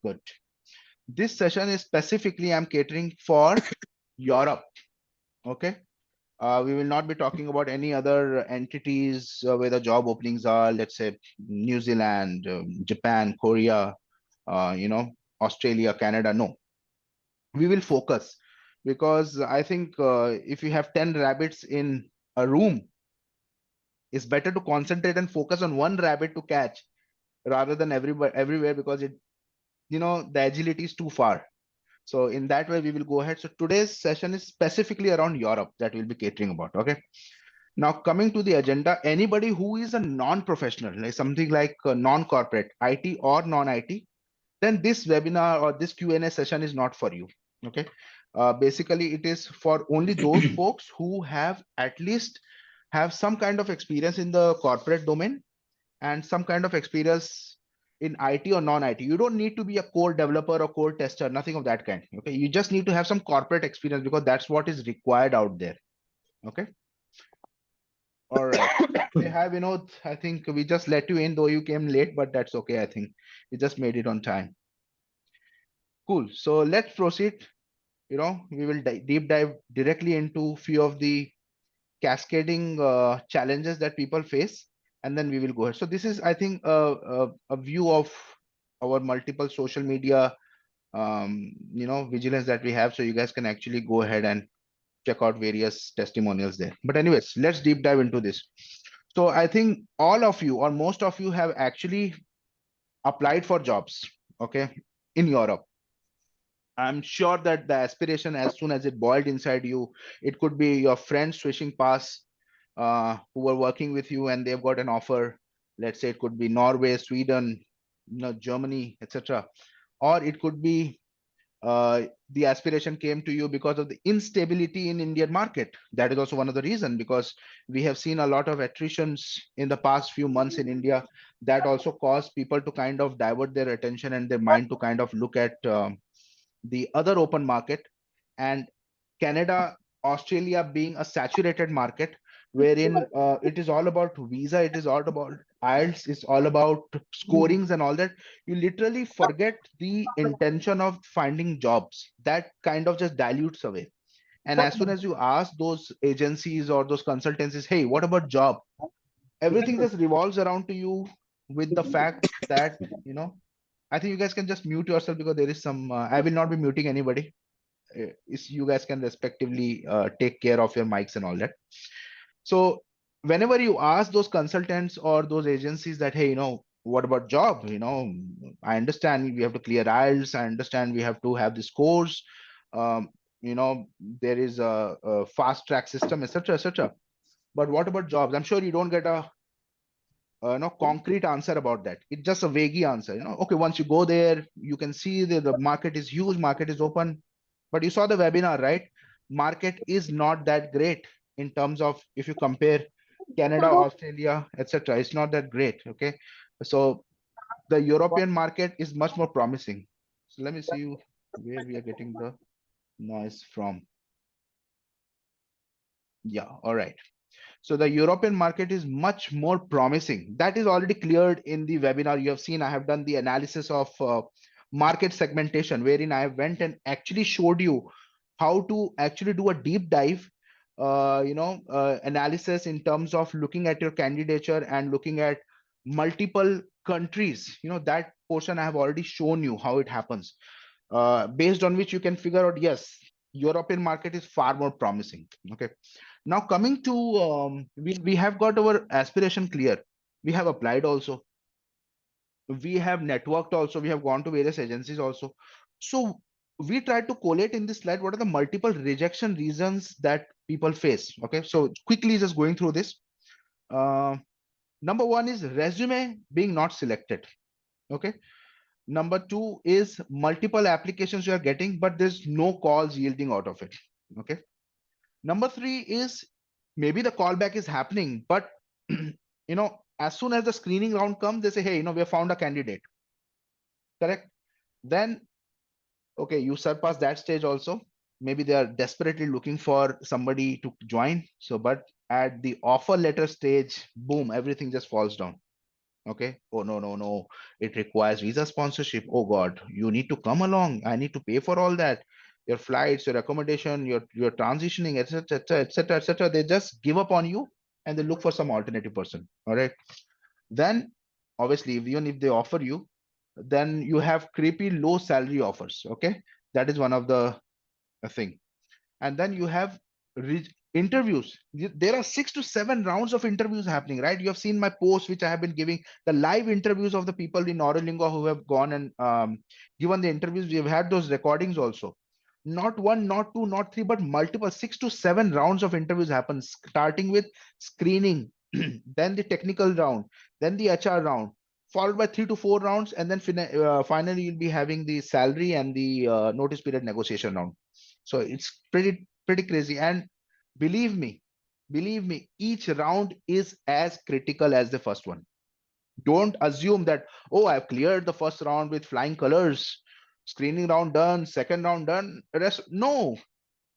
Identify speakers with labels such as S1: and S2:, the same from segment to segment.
S1: Good. This session is specifically I'm catering for Europe. Okay. We will not be talking about any other entities where the job openings are, let's say New Zealand, Japan, Korea, Australia, Canada. No, we will focus because I think if you have 10 rabbits in a room, it's better to concentrate and focus on one rabbit to catch rather than everywhere because the agility is too far. So in that way, we will go ahead. So today's session is specifically around Europe that we'll be catering about. Okay. Now coming to the agenda, anybody who is a non-professional, like something like non-corporate, IT or non-IT, then this webinar or this Q&A session is not for you. Okay. Basically, it is for only those folks who have at least have some kind of experience in the corporate domain and some kind of experience in IT or non-IT. You don't need to be a core developer or core tester, nothing of that kind. Okay. You just need to have some corporate experience because that's what is required out there. Okay. All right. They have, I think we just let you in, though you came late, but that's okay. I think we just made it on time. Cool. So let's proceed. We will deep dive directly into few of the cascading challenges that people face, and then we will go ahead. So this is, I think, a view of our multiple social media, vigilance that we have. So you guys can actually go ahead and check out various testimonials there. But anyways, let's deep dive into this. So I think all of you or most of you have actually applied for jobs, okay, in Europe. I'm sure that the aspiration, as soon as it boiled inside you, it could be your friends swishing past who were working with you and they've got an offer. Let's say it could be Norway, Sweden, Germany, etc. Or it could be the aspiration came to you because of the instability in Indian market. That is also one of the reason, because we have seen a lot of attritions in the past few months in India. That also caused people to kind of divert their attention and their mind to kind of look at the other open market, and Canada, Australia being a saturated market wherein it is all about visa, it is all about IELTS, it's all about scorings and all that. You literally forget the intention of finding jobs. That kind of just dilutes away. And as soon as you ask those agencies or those consultancies, hey, what about job? Everything just revolves around to you with the fact that, I think you guys can just mute yourself because there is some, I will not be muting anybody. You guys can respectively take care of your mics and all that. So whenever you ask those consultants or those agencies that, hey, what about job? I understand we have to clear IELTS. I understand we have to have this course. There is a fast track system, etc., etc. But what about jobs? I'm sure you don't get a no concrete answer about that. It's just a vague answer. Okay, once you go there, you can see the market is huge, market is open. But you saw the webinar, right? Market is not that great in terms of if you compare Canada, Australia, etc. It's not that great. Okay, so the European market is much more promising. So let me see where we are getting the noise from. Yeah, all right. So the European market is much more promising. That is already cleared in the webinar. You have seen I have done the analysis of market segmentation, wherein I went and actually showed you how to actually do a deep dive, analysis in terms of looking at your candidature and looking at multiple countries. That portion I have already shown you how it happens, based on which you can figure out, yes, European market is far more promising. Okay. Now coming to, we have got our aspiration clear. We have applied also. We have networked also. We have gone to various agencies also. So we tried to collate in this slide what are the multiple rejection reasons that people face. Okay, so quickly just going through this. Number one is resume being not selected. Okay. Number two is multiple applications you are getting, but there's no calls yielding out of it. Okay. Number three is maybe the callback is happening, but as soon as the screening round comes, they say, hey, we have found a candidate. Correct. Then, okay, you surpass that stage also. Maybe they are desperately looking for somebody to join. So, but at the offer letter stage, boom, everything just falls down. Okay. Oh, no, no, no. It requires visa sponsorship. Oh God, you need to come along. I need to pay for all that. Your flights, your accommodation, your transitioning, etc., etc., etc., etc. They just give up on you and they look for some alternative person. All right. Then obviously, even if they offer you, then you have creepy low salary offers. Okay. That is one of the thing. And then you have interviews. There are 6 to 7 rounds of interviews happening, right? You have seen my posts which I have been giving, the live interviews of the people in Aurolingua who have gone and given the interviews. We have had those recordings also. Not one, not two, not three, but multiple 6 to 7 rounds of interviews happen, starting with screening, then the technical round, then the HR round, followed by 3 to 4 rounds, and then finally you'll be having the salary and the notice period negotiation round. So it's pretty crazy. And believe me, believe me, each round is as critical as the first one. Don't assume that, oh, I've cleared the first round with flying colors, screening round done, second round done, rest. No,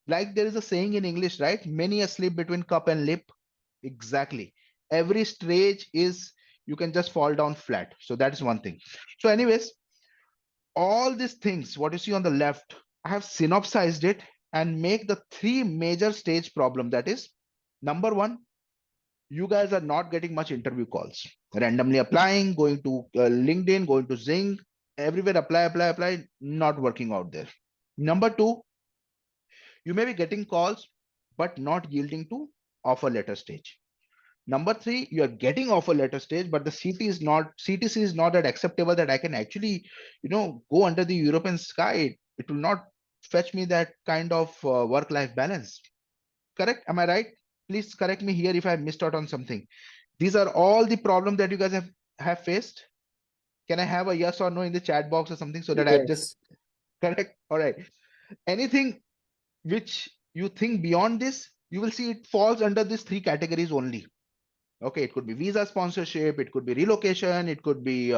S1: like there is a saying in English, right? Many a slip between cup and lip. Exactly. Every stage is, you can just fall down flat. So that is one thing. So, anyways, all these things, what you see on the left, I have synopsized it and make the 3 major stage problem. That is, number one, you guys are not getting much interview calls. Randomly applying, going to LinkedIn, going to Zing, everywhere apply, not working out there. Number two, you may be getting calls, but not yielding to offer letter stage. Number three, you are getting offer letter stage, but the CTC is not that acceptable that I can actually, go under the European sky. It will not fetch me that kind of work-life balance. Correct? Am I right? Please correct me here if I missed out on something. These are all the problems that you guys have faced. Can I have a yes or no in the chat box or something so that I just
S2: Yes.
S1: correct? All right. Anything which you think beyond this, you will see it falls under these 3 categories only. Okay, it could be visa sponsorship, it could be relocation, it could be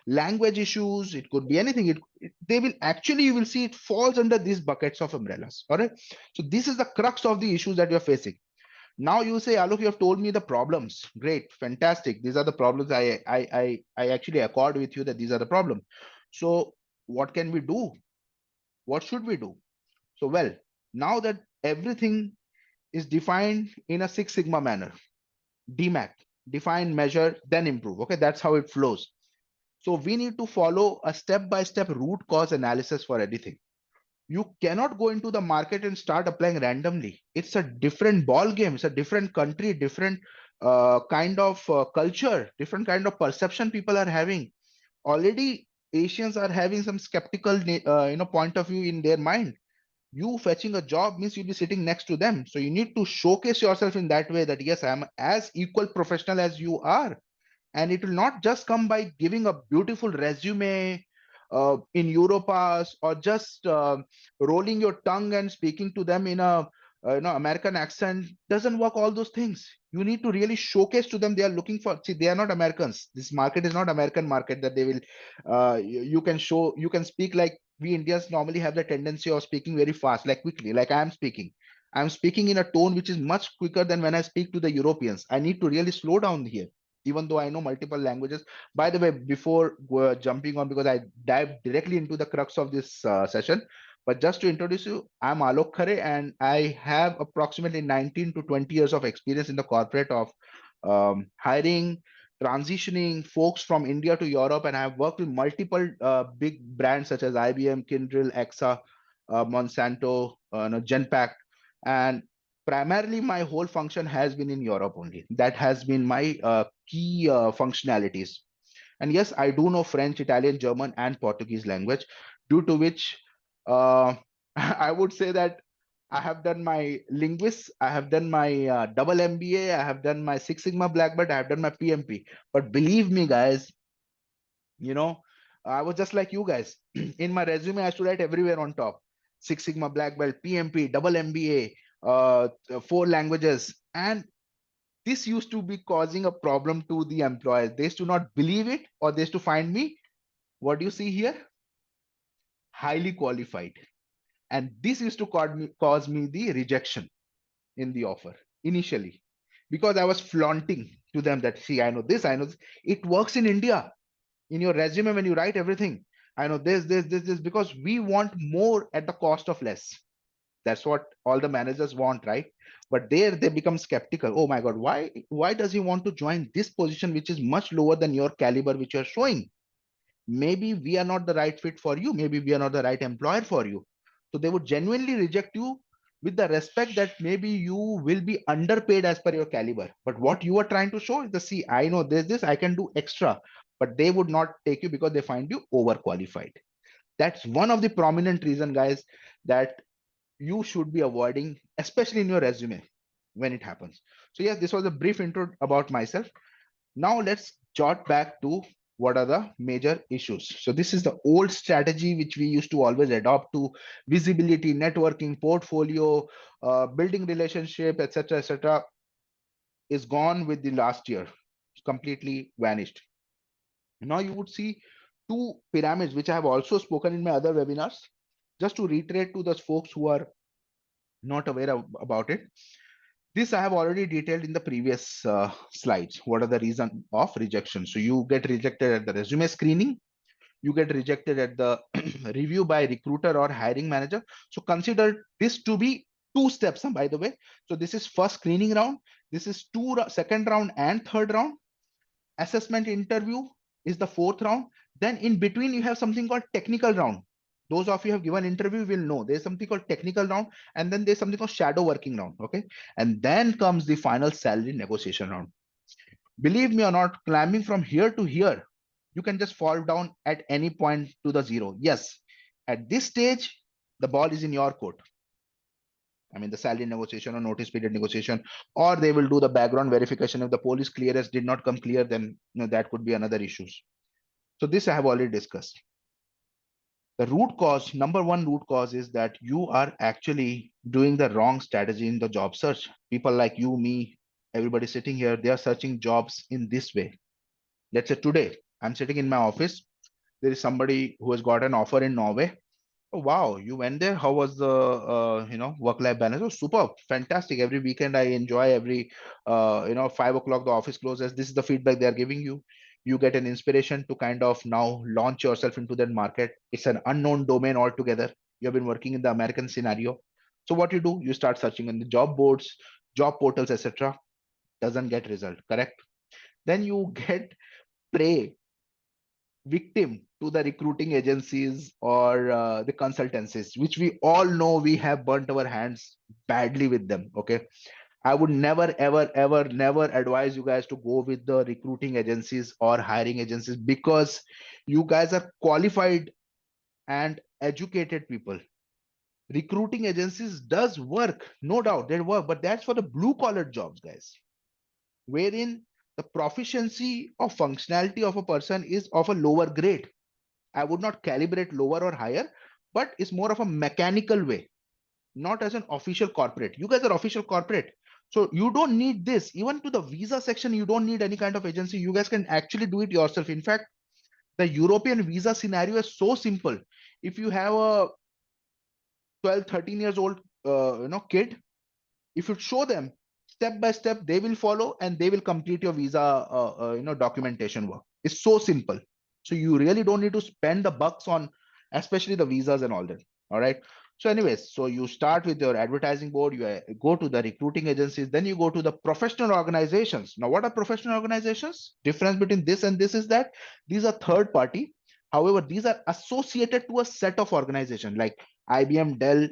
S1: language issues, it could be anything. They will actually, you will see it falls under these buckets of umbrellas. All right. So this is the crux of the issues that you're facing. Now you say, Alok, you have told me the problems. Great, fantastic. These are the problems. I actually accord with you that these are the problems. So what can we do? What should we do? So well, now that everything is defined in a Six Sigma manner, DMAC, define, measure, then improve. Okay, that's how it flows. So we need to follow a step-by-step root cause analysis for anything. You cannot go into the market and start applying randomly. It's a different ball game. It's a different country, different kind of culture, different kind of perception people are having. Already, Asians are having some skeptical, point of view in their mind. You fetching a job means you'll be sitting next to them. So you need to showcase yourself in that way that yes, I'm as equal professional as you are. And it will not just come by giving a beautiful resume in Europass or just rolling your tongue and speaking to them in a American accent. Doesn't work. All those things you need to really showcase to them. They are looking for. See, they are not Americans. This market is not American market that they will. You can show. You can speak like we Indians normally have the tendency of speaking very fast, like quickly, like I am speaking. I'm speaking in a tone which is much quicker than when I speak to the Europeans. I need to really slow down here, even though I know multiple languages. By the way, before jumping on, because I dive directly into the crux of this session, but just to introduce you, I'm Alok Khare, and I have approximately 19 to 20 years of experience in the corporate of hiring, transitioning folks from India to Europe, and I've worked with multiple big brands such as IBM, Kyndryl, EXA, Monsanto, Genpact, and primarily my whole function has been in Europe only. That has been my key functionalities. And yes, I do know French, Italian, German, and Portuguese language, due to which I would say that I have done my linguists, I have done my double MBA, I have done my Six Sigma Black Belt, I have done my PMP. But believe me, guys, you know, I was just like you guys. In my resume, I used to write everywhere on top: Six Sigma Black Belt, PMP, double MBA, 4 languages, and this used to be causing a problem to the employers. They used to not believe it, or they used to find me, what do you see here? Highly qualified. And this used to cause me the rejection in the offer initially. because I was flaunting to them that, see, I know this, I know this. It works in India. In your resume, when you write everything, I know this, because we want more at the cost of less. That's what all the managers want, right? But there they become skeptical. Oh my God, why does he want to join this position, which is much lower than your caliber, which you're showing? Maybe we are not the right fit for you. Maybe we are not the right employer for you. So they would genuinely reject you with the respect that maybe you will be underpaid as per your caliber. But what you are trying to show is the, see, I know this, I can do extra, but they would not take you because they find you overqualified. That's one of the prominent reason, guys, that you should be avoiding, especially in your resume when it happens. So yes, this was a brief intro about myself. Now let's jot back to what are the major issues. So this is the old strategy which we used to always adopt to visibility, networking, portfolio, building relationship, etc., is gone with the last year, completely vanished. Now you would see two pyramids, which I have also spoken in my other webinars. Just to reiterate to those folks who are not aware about it, this I have already detailed in the previous slides. What are the reason of rejection? So you get rejected at the resume screening, you get rejected at the review by recruiter or hiring manager. So consider this to be two steps, by the way. So this is first screening round. This is second round and third round. Assessment interview is the fourth round. Then in between, you have something called technical round. Those of you who have given interview will know there's something called technical round, and then there's something called shadow working round. Okay. And then comes the final salary negotiation round. Believe me or not, climbing from here to here, you can just fall down at any point to the zero. Yes, at this stage, the ball is in your court. I mean, the salary negotiation or notice period negotiation, or they will do the background verification. If the police clearance did not come clear, then that could be another issue. So this I have already discussed. The root cause, number one root cause, is that you are actually doing the wrong strategy in the job search. People like you, me, everybody sitting here, they are searching jobs in this way. Let's say today, I'm sitting in my office. There is somebody who has got an offer in Norway. Oh, wow, you went there. How was the work-life balance? Oh, super, fantastic. Every weekend I enjoy. Every 5 o'clock the office closes. This is the feedback they are giving you. You get an inspiration to kind of now launch yourself into that market. It's an unknown domain altogether. You have been working in the American scenario. So what you do, you start searching on the job boards, job portals, etc. Doesn't get result, correct? Then you get prey victim to the recruiting agencies or the consultancies, which we all know we have burnt our hands badly with them. Okay. I would never, ever, ever, never advise you guys to go with the recruiting agencies or hiring agencies, because you guys are qualified and educated people. Recruiting agencies does work, no doubt they work, but that's for the blue collar jobs, guys, wherein the proficiency or functionality of a person is of a lower grade. I would not calibrate lower or higher, but it's more of a mechanical way, not as an official corporate. You guys are official corporate. So you don't need this. Even to the visa section, you don't need any kind of agency. You guys can actually do it yourself. In fact, the European visa scenario is so simple. If you have a 12, 13 years old kid, if you show them step by step, they will follow and they will complete your visa documentation work. It's so simple. So you really don't need to spend the bucks on especially the visas and all that. All right. So anyways, so you start with your advertising board, you go to the recruiting agencies, then you go to the professional organizations. Now what are professional organizations? Difference between this and this is that these are third party. However, these are associated to a set of organization like IBM, Dell,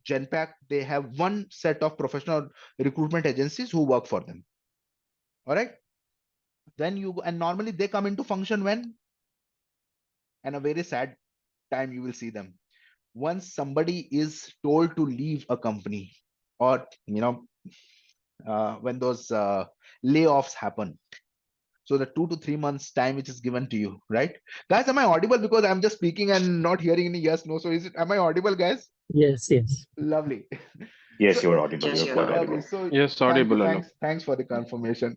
S1: Genpact. They have one set of professional recruitment agencies who work for them. All right. Then you go, and normally they come into function when, and a very sad time you will see them once somebody is told to leave a company, or when those layoffs happen. So the 2 to 3 months time which is given to you, right? Guys, am I audible? Because I'm just speaking and not hearing any yes, no. So is it? Am I audible, guys?
S2: Yes, yes.
S1: Lovely.
S3: Yes,
S1: So
S3: you are audible. You are quite
S1: lovely.
S3: audible.
S1: So
S4: Yes,
S1: thank you,
S4: audible, Alok.
S1: thanks for the confirmation.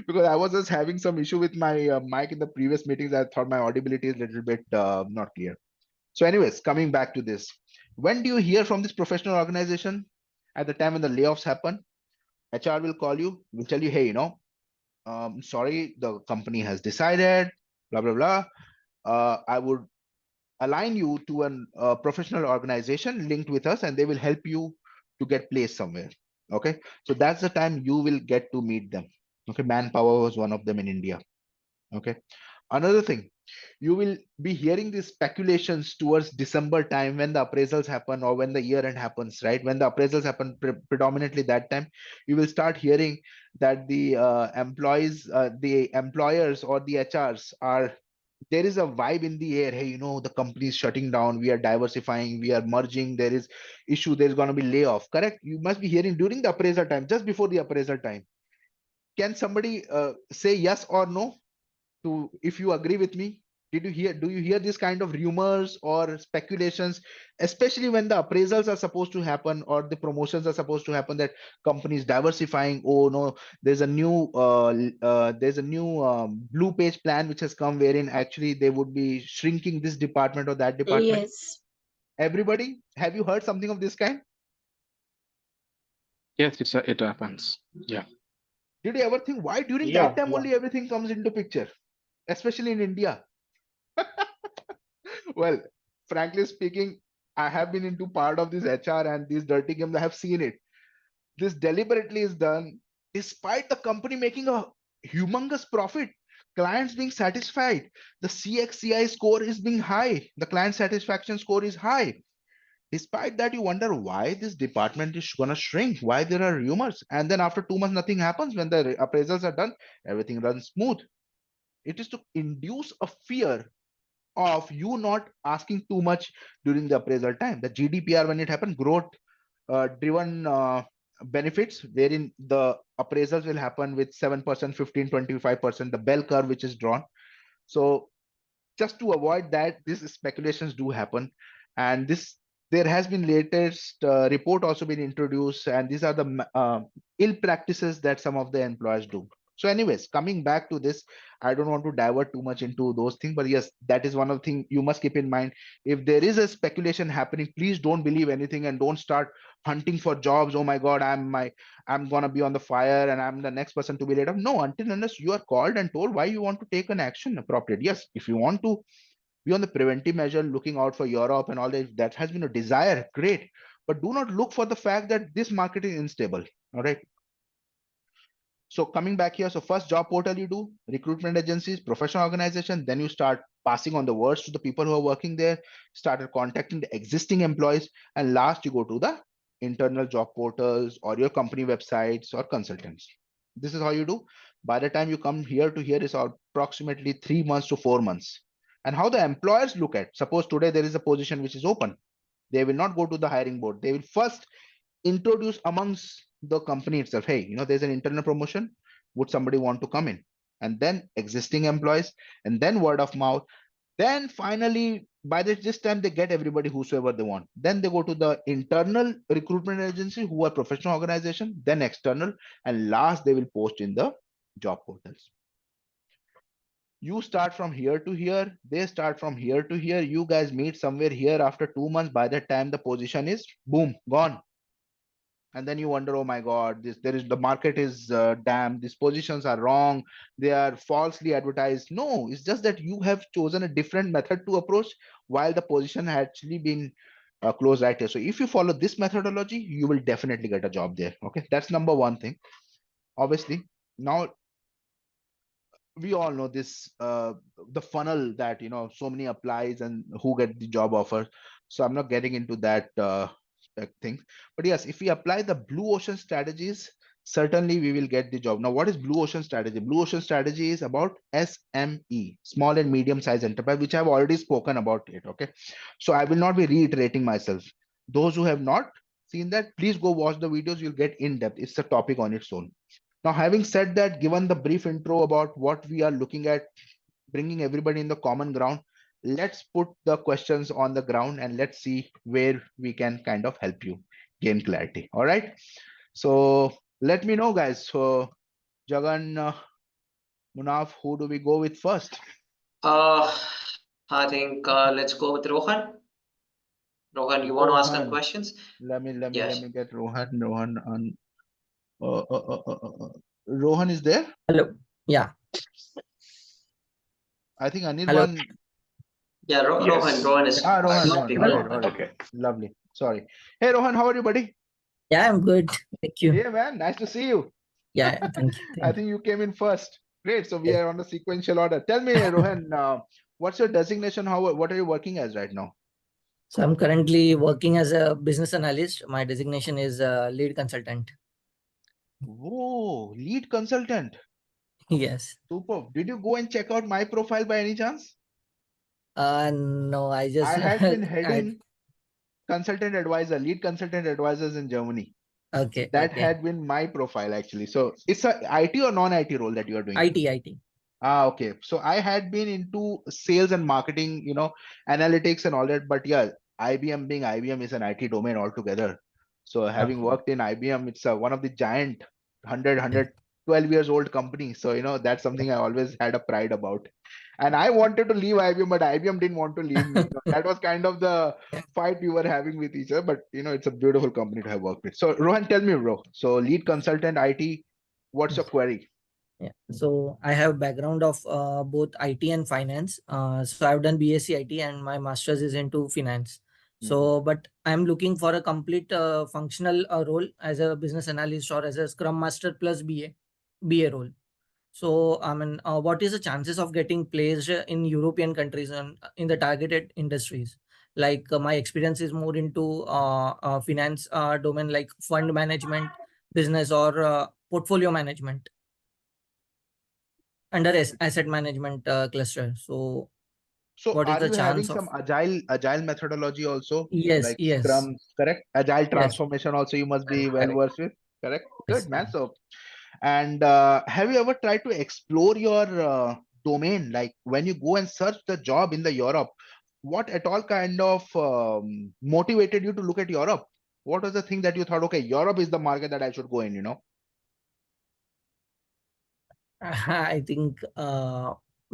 S1: Because I was just having some issue with my mic in the previous meetings. I thought my audibility is a little bit not clear. So anyways, coming back to this, when do you hear from this professional organization? At the time when the layoffs happen, HR will call you, will tell you, hey, sorry, the company has decided, blah, blah, blah. I would align you to an professional organization linked with us, and they will help you to get placed somewhere. Okay. So that's the time you will get to meet them. Okay. Manpower was one of them in India. Okay. Another thing, you will be hearing these speculations towards December time when the appraisals happen or when the year end happens, right? When the appraisals happen predominantly that time, you will start hearing that the the employers or the HRs are, there is a vibe in the air. Hey, the company is shutting down. We are diversifying. We are merging. There is issue. There's going to be layoff. Correct. You must be hearing during the appraisal time, just before the appraisal time. Can somebody say yes or no to if you agree with me? Do you hear this kind of rumors or speculations, especially when the appraisals are supposed to happen or the promotions are supposed to happen, that companies diversifying? Oh no, there's a new blue page plan which has come, wherein actually they would be shrinking this department or that department.
S2: Yes.
S1: Everybody, have you heard something of this kind?
S3: Yes, it happens. Yeah.
S1: Did you ever think why during that
S4: Yeah,
S1: time
S4: yeah.
S1: only everything comes into picture, especially in India? Well, frankly speaking, I have been into part of this HR and these dirty games. I have seen it. This deliberately is done despite the company making a humongous profit, clients being satisfied, the CXCI score is being high, the client satisfaction score is high. Despite that, you wonder why this department is going to shrink, why there are rumors. And then after 2 months, nothing happens. When the appraisals are done, everything runs smooth. It is to induce a fear of you not asking too much during the appraisal time. The GDPR, when it happened, growth driven benefits, wherein the appraisals will happen with 7%, 15, 25%, the bell curve which is drawn. So just to avoid that, these speculations do happen. And this, there has been latest report also been introduced, and these are the ill practices that some of the employers do. So anyways, coming back to this, I don't want to divert too much into those things, but yes, that is one of the things you must keep in mind. If there is a speculation happening, please don't believe anything and don't start hunting for jobs. Oh my god, I'm gonna be on the fire and I'm the next person to be laid off. No, until unless you are called and told why you want to take an action appropriate. Yes, if you want to be on the preventive measure, looking out for Europe and all that, that has been a desire, great. But do not look for the fact that this market is unstable. All right. So coming back here, so first job portal you do, recruitment agencies, professional organization, then you start passing on the words to the people who are working there, started contacting the existing employees, and last you go to the internal job portals or your company websites or consultants. This is how you do. By the time you come here to here is approximately 3 months to 4 months. And how the employers look at, suppose today there is a position which is open, they will not go to the hiring board. They will first introduce amongst the company itself. Hey, there's an internal promotion. Would somebody want to come in? And then existing employees, and then word of mouth. Then finally, by this time, they get everybody whosoever they want. Then they go to the internal recruitment agency who are professional organization, then external, and last they will post in the job portals. You start from here to here, they start from here to here, you guys meet somewhere here after 2 months. By that time, the position is boom, gone. And then you wonder, oh my god, the market is damn, these positions are wrong, they are falsely advertised. No, it's just that you have chosen a different method to approach while the position had actually been closed right here. So if you follow this methodology, you will definitely get a job there. Okay, that's number one thing. Obviously, now we all know this, the funnel that so many applies and who get the job offer. So I'm not getting into that thing. But yes, if we apply the blue ocean strategies, certainly we will get the job. Now, what is blue ocean strategy? Blue ocean strategy is about SME, small and medium size enterprise, which I've already spoken about it. Okay, so I will not be reiterating myself. Those who have not seen that, please go watch the videos. You'll get in depth. It's a topic on its own. Now, having said that, given the brief intro about what we are looking at, bringing everybody in the common ground, let's put the questions on the ground and let's see where we can kind of help you gain clarity. All right. So let me know, guys. So, Jagan, Munaf, who do we go with first?
S4: I think let's go with Rohan. Rohan, you want to ask some
S1: Rohan.
S4: questions?
S1: Let me
S4: Yes.
S1: get Rohan on. Rohan is there?
S2: Hello. Yeah.
S1: I think
S2: Hello.
S1: Anirban.
S4: Yeah,
S3: Yes.
S4: Rohan is
S1: Rohan,
S2: Yeah.
S1: Rohan.
S4: speaking
S1: All
S2: Hello.
S1: right,
S4: now.
S1: all right.
S3: Okay.
S1: Lovely. Sorry. Hey, Rohan, how are you, buddy?
S2: Yeah, I'm good. Thank you.
S1: Yeah, man. Nice to see you.
S2: Yeah. Thank you.
S1: I
S2: Thank you.
S1: think you came in first. Great. So we
S2: Yes.
S1: are on the sequential order. Tell me, Rohan, what's your designation? What are you working as right now?
S2: So I'm currently working as a business analyst. My designation is lead consultant.
S1: Whoa, lead consultant.
S2: Yes.
S1: Super. Did you go and check out my profile by any chance?
S2: No, I
S1: I
S2: just
S1: had been
S2: I,
S1: heading consultant advisor, lead consultant advisors in Germany.
S2: okay.
S1: That
S2: Okay.
S1: had been my profile actually. So it's a IT or non-IT role that you are doing.
S2: IT.
S1: Ah, okay. So I had been into sales and marketing, analytics and all that. But yeah, IBM being IBM is an IT domain altogether. So having
S2: Okay.
S1: worked in IBM, it's one of the giant 100,
S2: Yes.
S1: years old company. So, that's something I always had a pride about. And I wanted to leave IBM, but IBM didn't want to leave me. So that was kind of the fight we were having with each other. But, it's a beautiful company to have worked with. So Rohan, tell me, bro. So lead consultant, IT, what's your
S2: Yes.
S1: query?
S2: Yeah. So I have background of both IT and finance. So I've done BSc IT and my master's is into finance.
S1: Mhm.
S2: So, but I'm looking for a complete functional role as a business analyst or as a Scrum Master plus BA role. So, I mean, what is the chances of getting placed in European countries and in the targeted industries? Like my experience is more into finance domain, like fund management, business, or portfolio management under asset management cluster. So
S1: So
S2: what is
S1: are
S2: the
S1: you having
S2: chance of?
S1: some agile methodology also,
S2: Yes,
S1: like
S2: yes,
S1: Scrum, correct? Agile
S2: yes,
S1: transformation also you must be well
S2: correct.
S1: versed with, correct?
S2: Yes.
S1: Good man. So, and have you ever tried to explore your domain? Like when you go and search the job in the Europe, what at all kind of motivated you to look at Europe? What was the thing that you thought, okay, Europe is the market that I should go in?
S2: I think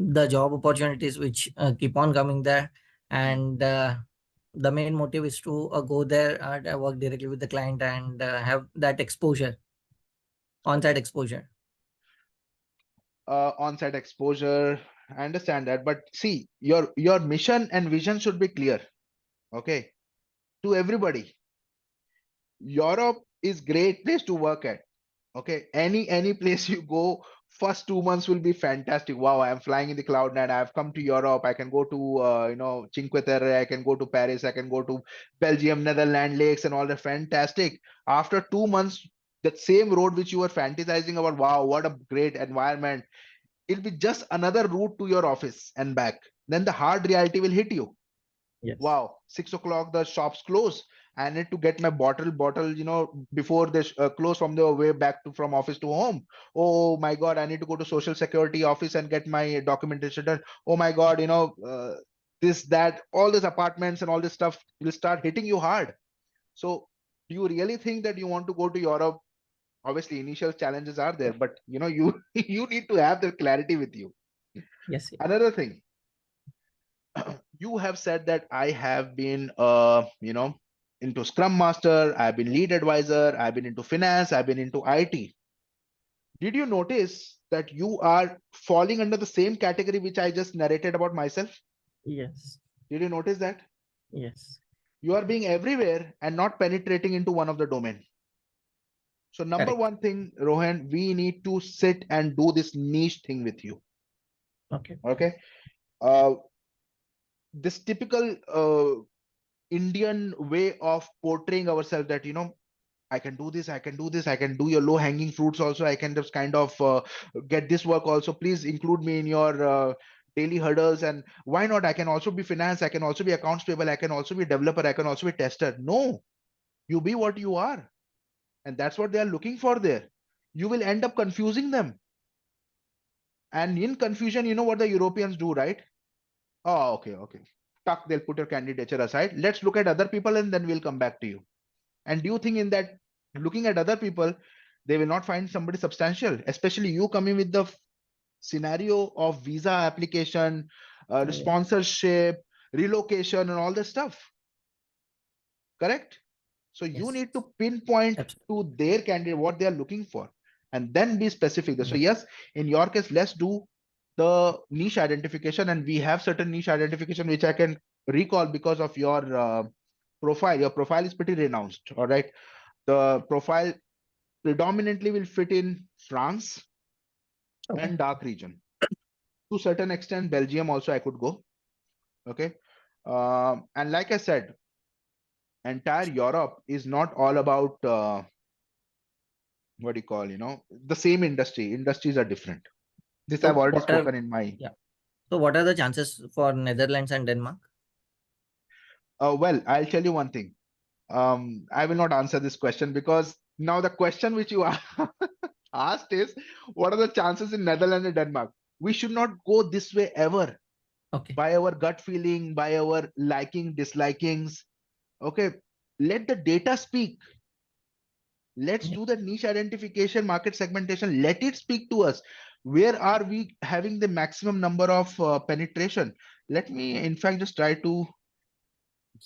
S2: the job opportunities which keep on coming there, and the main motive is to go there and work directly with the client and have that exposure, on-site exposure.
S1: On-site exposure, I understand that, but see, your mission and vision should be clear, okay, to everybody. Europe is great place to work at. Okay, any place you go, first 2 months will be fantastic. Wow, I am flying in the cloud and I've come to Europe. I can go to Cinque Terre. I can go to Paris. I can go to Belgium, Netherlands, lakes, and all that. Fantastic. After 2 months, that same road which you were fantasizing about, wow, what a great environment. It'll be just another route to your office and back. Then the hard reality will hit you.
S2: Yes.
S1: Wow, 6 o'clock the shops close. I need to get my bottle before they close from the way back to from office to home. Oh my god, I need to go to social security office and get my documentation done. Oh my god, this that all these apartments and all this stuff will start hitting you hard. So do you really think that you want to go to Europe? Obviously initial challenges are there, but you you need to have the clarity with you.
S2: Yes.
S1: Another thing, you have said that I have been into Scrum Master, I've been lead advisor, I've been into finance, I've been into IT. Did you notice that you are falling under the same category which I just narrated about myself?
S2: Yes.
S1: Did you notice that?
S2: Yes.
S1: You are being everywhere and not penetrating into one of the domain. So number
S2: Correct.
S1: one thing, Rohan, we need to sit and do this niche thing with you.
S2: Okay.
S1: Okay. This typical Indian way of portraying ourselves that I can do this, I can do this, I can do your low hanging fruits also, I can just kind of get this work also, please include me in your daily hurdles. And why not, I can also be finance, I can also be accounts payable, I can also be developer, I can also be tester. No, you be what you are, and that's what they are looking for there. You will end up confusing them, and in confusion, you know what the Europeans do, right? Oh, okay, okay, tuck, they'll put your candidature aside, let's look at other people and then we'll come back to you. And do you think in that looking at other people, they will not find somebody substantial, especially you coming with the scenario of visa application,
S2: Yeah.
S1: sponsorship, relocation, and all this stuff? Correct? So you
S2: Yes.
S1: need to pinpoint
S2: Absolutely.
S1: to their candidate what they are looking for and then be specific. So yes, in your case, let's do the niche identification, and we have certain niche identification which I can recall because of your profile. Your profile is pretty renounced. All right. The profile predominantly will fit in France
S2: Okay.
S1: and dark region. To certain extent, Belgium also I could go. Okay. And like I said, entire Europe is not all about what do you call, the same industry. Industries are different. This
S2: So
S1: I've already
S2: what are
S1: spoken in my.
S2: yeah. So what are the chances for Netherlands and Denmark?
S1: Well, I'll tell you one thing. I will not answer this question because now the question which you asked is, what are the chances in Netherlands and Denmark? We should not go this way ever.
S2: Okay.
S1: By our gut feeling, by our liking, dislikings. Okay, let the data speak. Let's do the niche identification, market segmentation. Let it speak to us. Where are we having the maximum number of penetration? Let me, in fact, just try to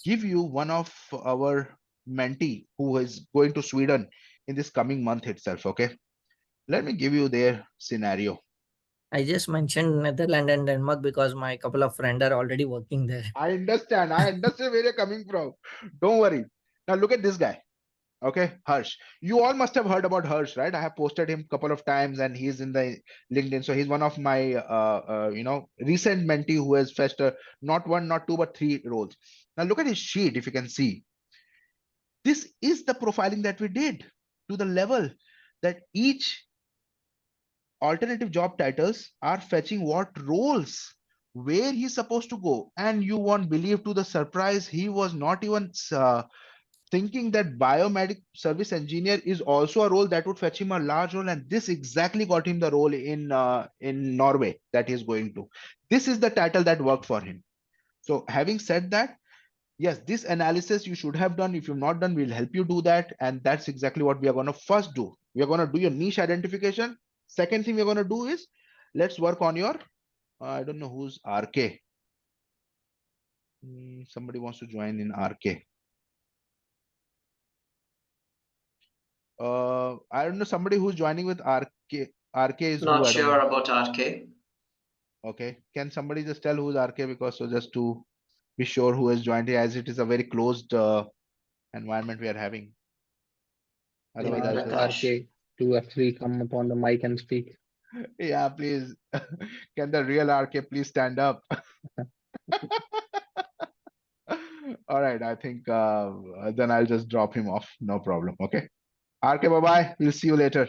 S1: give you one of our mentee who is going to Sweden in this coming month itself. Okay, let me give you their scenario.
S2: I just mentioned Netherlands and Denmark because my couple of friends are already working there.
S1: I understand. I understand where you're coming from. Don't worry. Now look at this guy. Okay, Harsh. You all must have heard about Harsh, right? I have posted him a couple of times, and he's in the LinkedIn. So he's one of my, recent mentee who has fetched not one, not two, but three roles. Now look at his sheet. If you can see, this is the profiling that we did to the level that each alternative job titles are fetching what roles, where he's supposed to go, and you won't believe to the surprise, he was not even thinking that biomedic service engineer is also a role that would fetch him a large role, and this exactly got him the role in Norway that he's going to. This is the title that worked for him. So having said that, yes, this analysis you should have done. If you've not done, we'll help you do that, and that's exactly what we are going to first do. We are going to do your niche identification. Second thing we're going to do is, let's work on your I don't know who's RK. Somebody wants to join in RK. I don't know, somebody who's joining with RK. RK is who?
S4: Not
S1: I don't
S4: sure
S1: know.
S4: about RK.
S1: Okay, can somebody just tell who's RK, because so just to be sure who has joined here, as it is a very closed environment we are having. Otherwise, I'll just
S4: Prakash.
S3: RK to actually come upon the mic and speak.
S1: yeah, please. Can the real RK please stand up? All right, I think then I'll just drop him off. No problem. Okay. RK, bye bye. We'll see you later.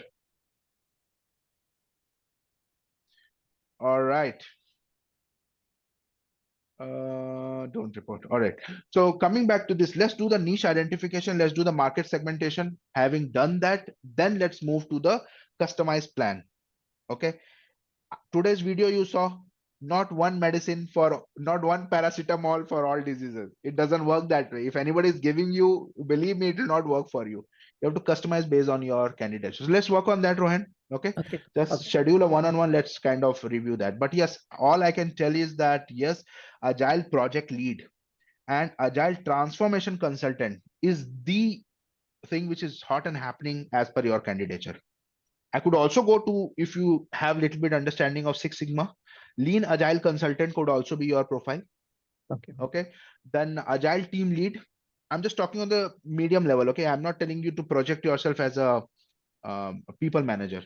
S1: All right. Don't report. All right. So coming back to this, let's do the niche identification. Let's do the market segmentation. Having done that, then let's move to the customized plan. Okay. Today's video you saw, not one medicine for, not one paracetamol for all diseases. It doesn't work that way. If anybody is giving you, believe me, it will not work for you. You have to customize based on your candidates. So let's work on that, Rohan. Okay.
S2: Okay.
S1: Just
S2: Okay.
S1: schedule a one-on-one. Let's kind of review that. But yes, all I can tell is that yes, agile project lead and agile transformation consultant is the thing which is hot and happening as per your candidature. I could also go to, if you have little bit understanding of Six Sigma, lean agile consultant could also be your profile.
S2: Okay.
S1: Okay. Then agile team lead. I'm just talking on the medium level. Okay. I'm not telling you to project yourself as a people manager.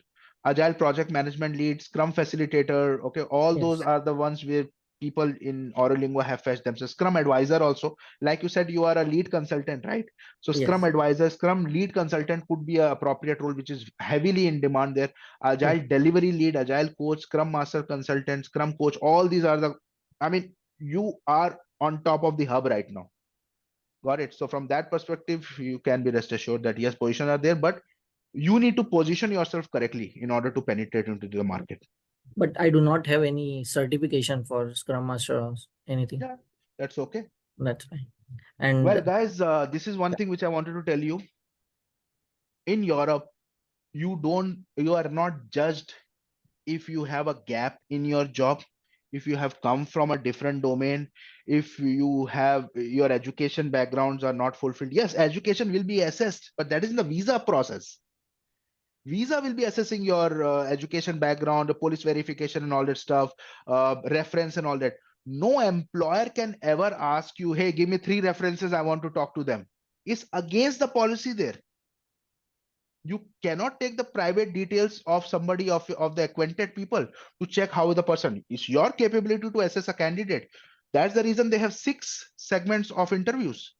S1: Agile project management lead, scrum facilitator. Okay. All those
S2: Yes.
S1: are the ones where people in Aurolingua have fetched themselves. Scrum advisor also, like you said, you are a lead consultant, right? So scrum
S2: Yes.
S1: advisor, scrum lead consultant could be an appropriate role, which is heavily in demand there. Agile
S2: Yeah.
S1: delivery lead, agile coach, scrum master consultant, scrum coach, all these are the, I mean, you are on top of the hub right now. Got it. So from that perspective, you can be rest assured that yes, positions are there, but you need to position yourself correctly in order to penetrate into the market.
S2: But I do not have any certification for Scrum Master or anything.
S1: Yeah, that's okay.
S2: That's fine. And
S1: Well, guys, this is one thing which I wanted to tell you. In Europe, you are not judged if you have a gap in your job. if you have come from a different domain, if you have your education backgrounds are not fulfilled. Yes, education will be assessed, but that is in the visa process. Visa will be assessing your education background, the police verification and all that stuff, reference and all that. No employer can ever ask you, hey, give me 3 references, I want to talk to them. It's against the policy there. You cannot take the private details of somebody of the acquainted people to check how the person is. Your capability to assess a candidate. That's the reason they have 6 segments of interviews.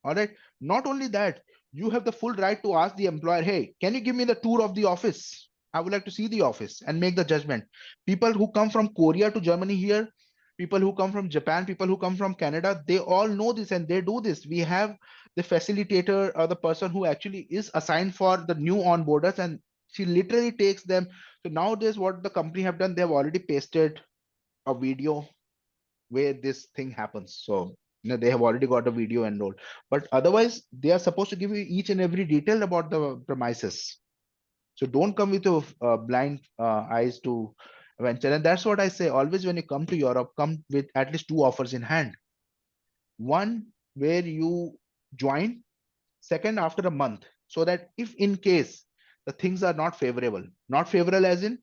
S1: All right. Not only that, you have the full right to ask the employer, hey, can you give me the tour of the office? I would like to see the office and make the judgment. People who come from Korea to Germany here, people who come from Japan, people who come from Canada, they all know this and they do this. We have the facilitator or the person who actually is assigned for the new onboarders, and she literally takes them. So nowadays, what the company have done, they have already pasted a video where this thing happens. So they have already got a video enrolled, but otherwise they are supposed to give you each and every detail about the premises. So don't come with your blind eyes to venture. And that's what I say always, when you come to Europe, come with at least 2 offers in hand. One where you join, second after a month, so that if in case the things are not favorable as in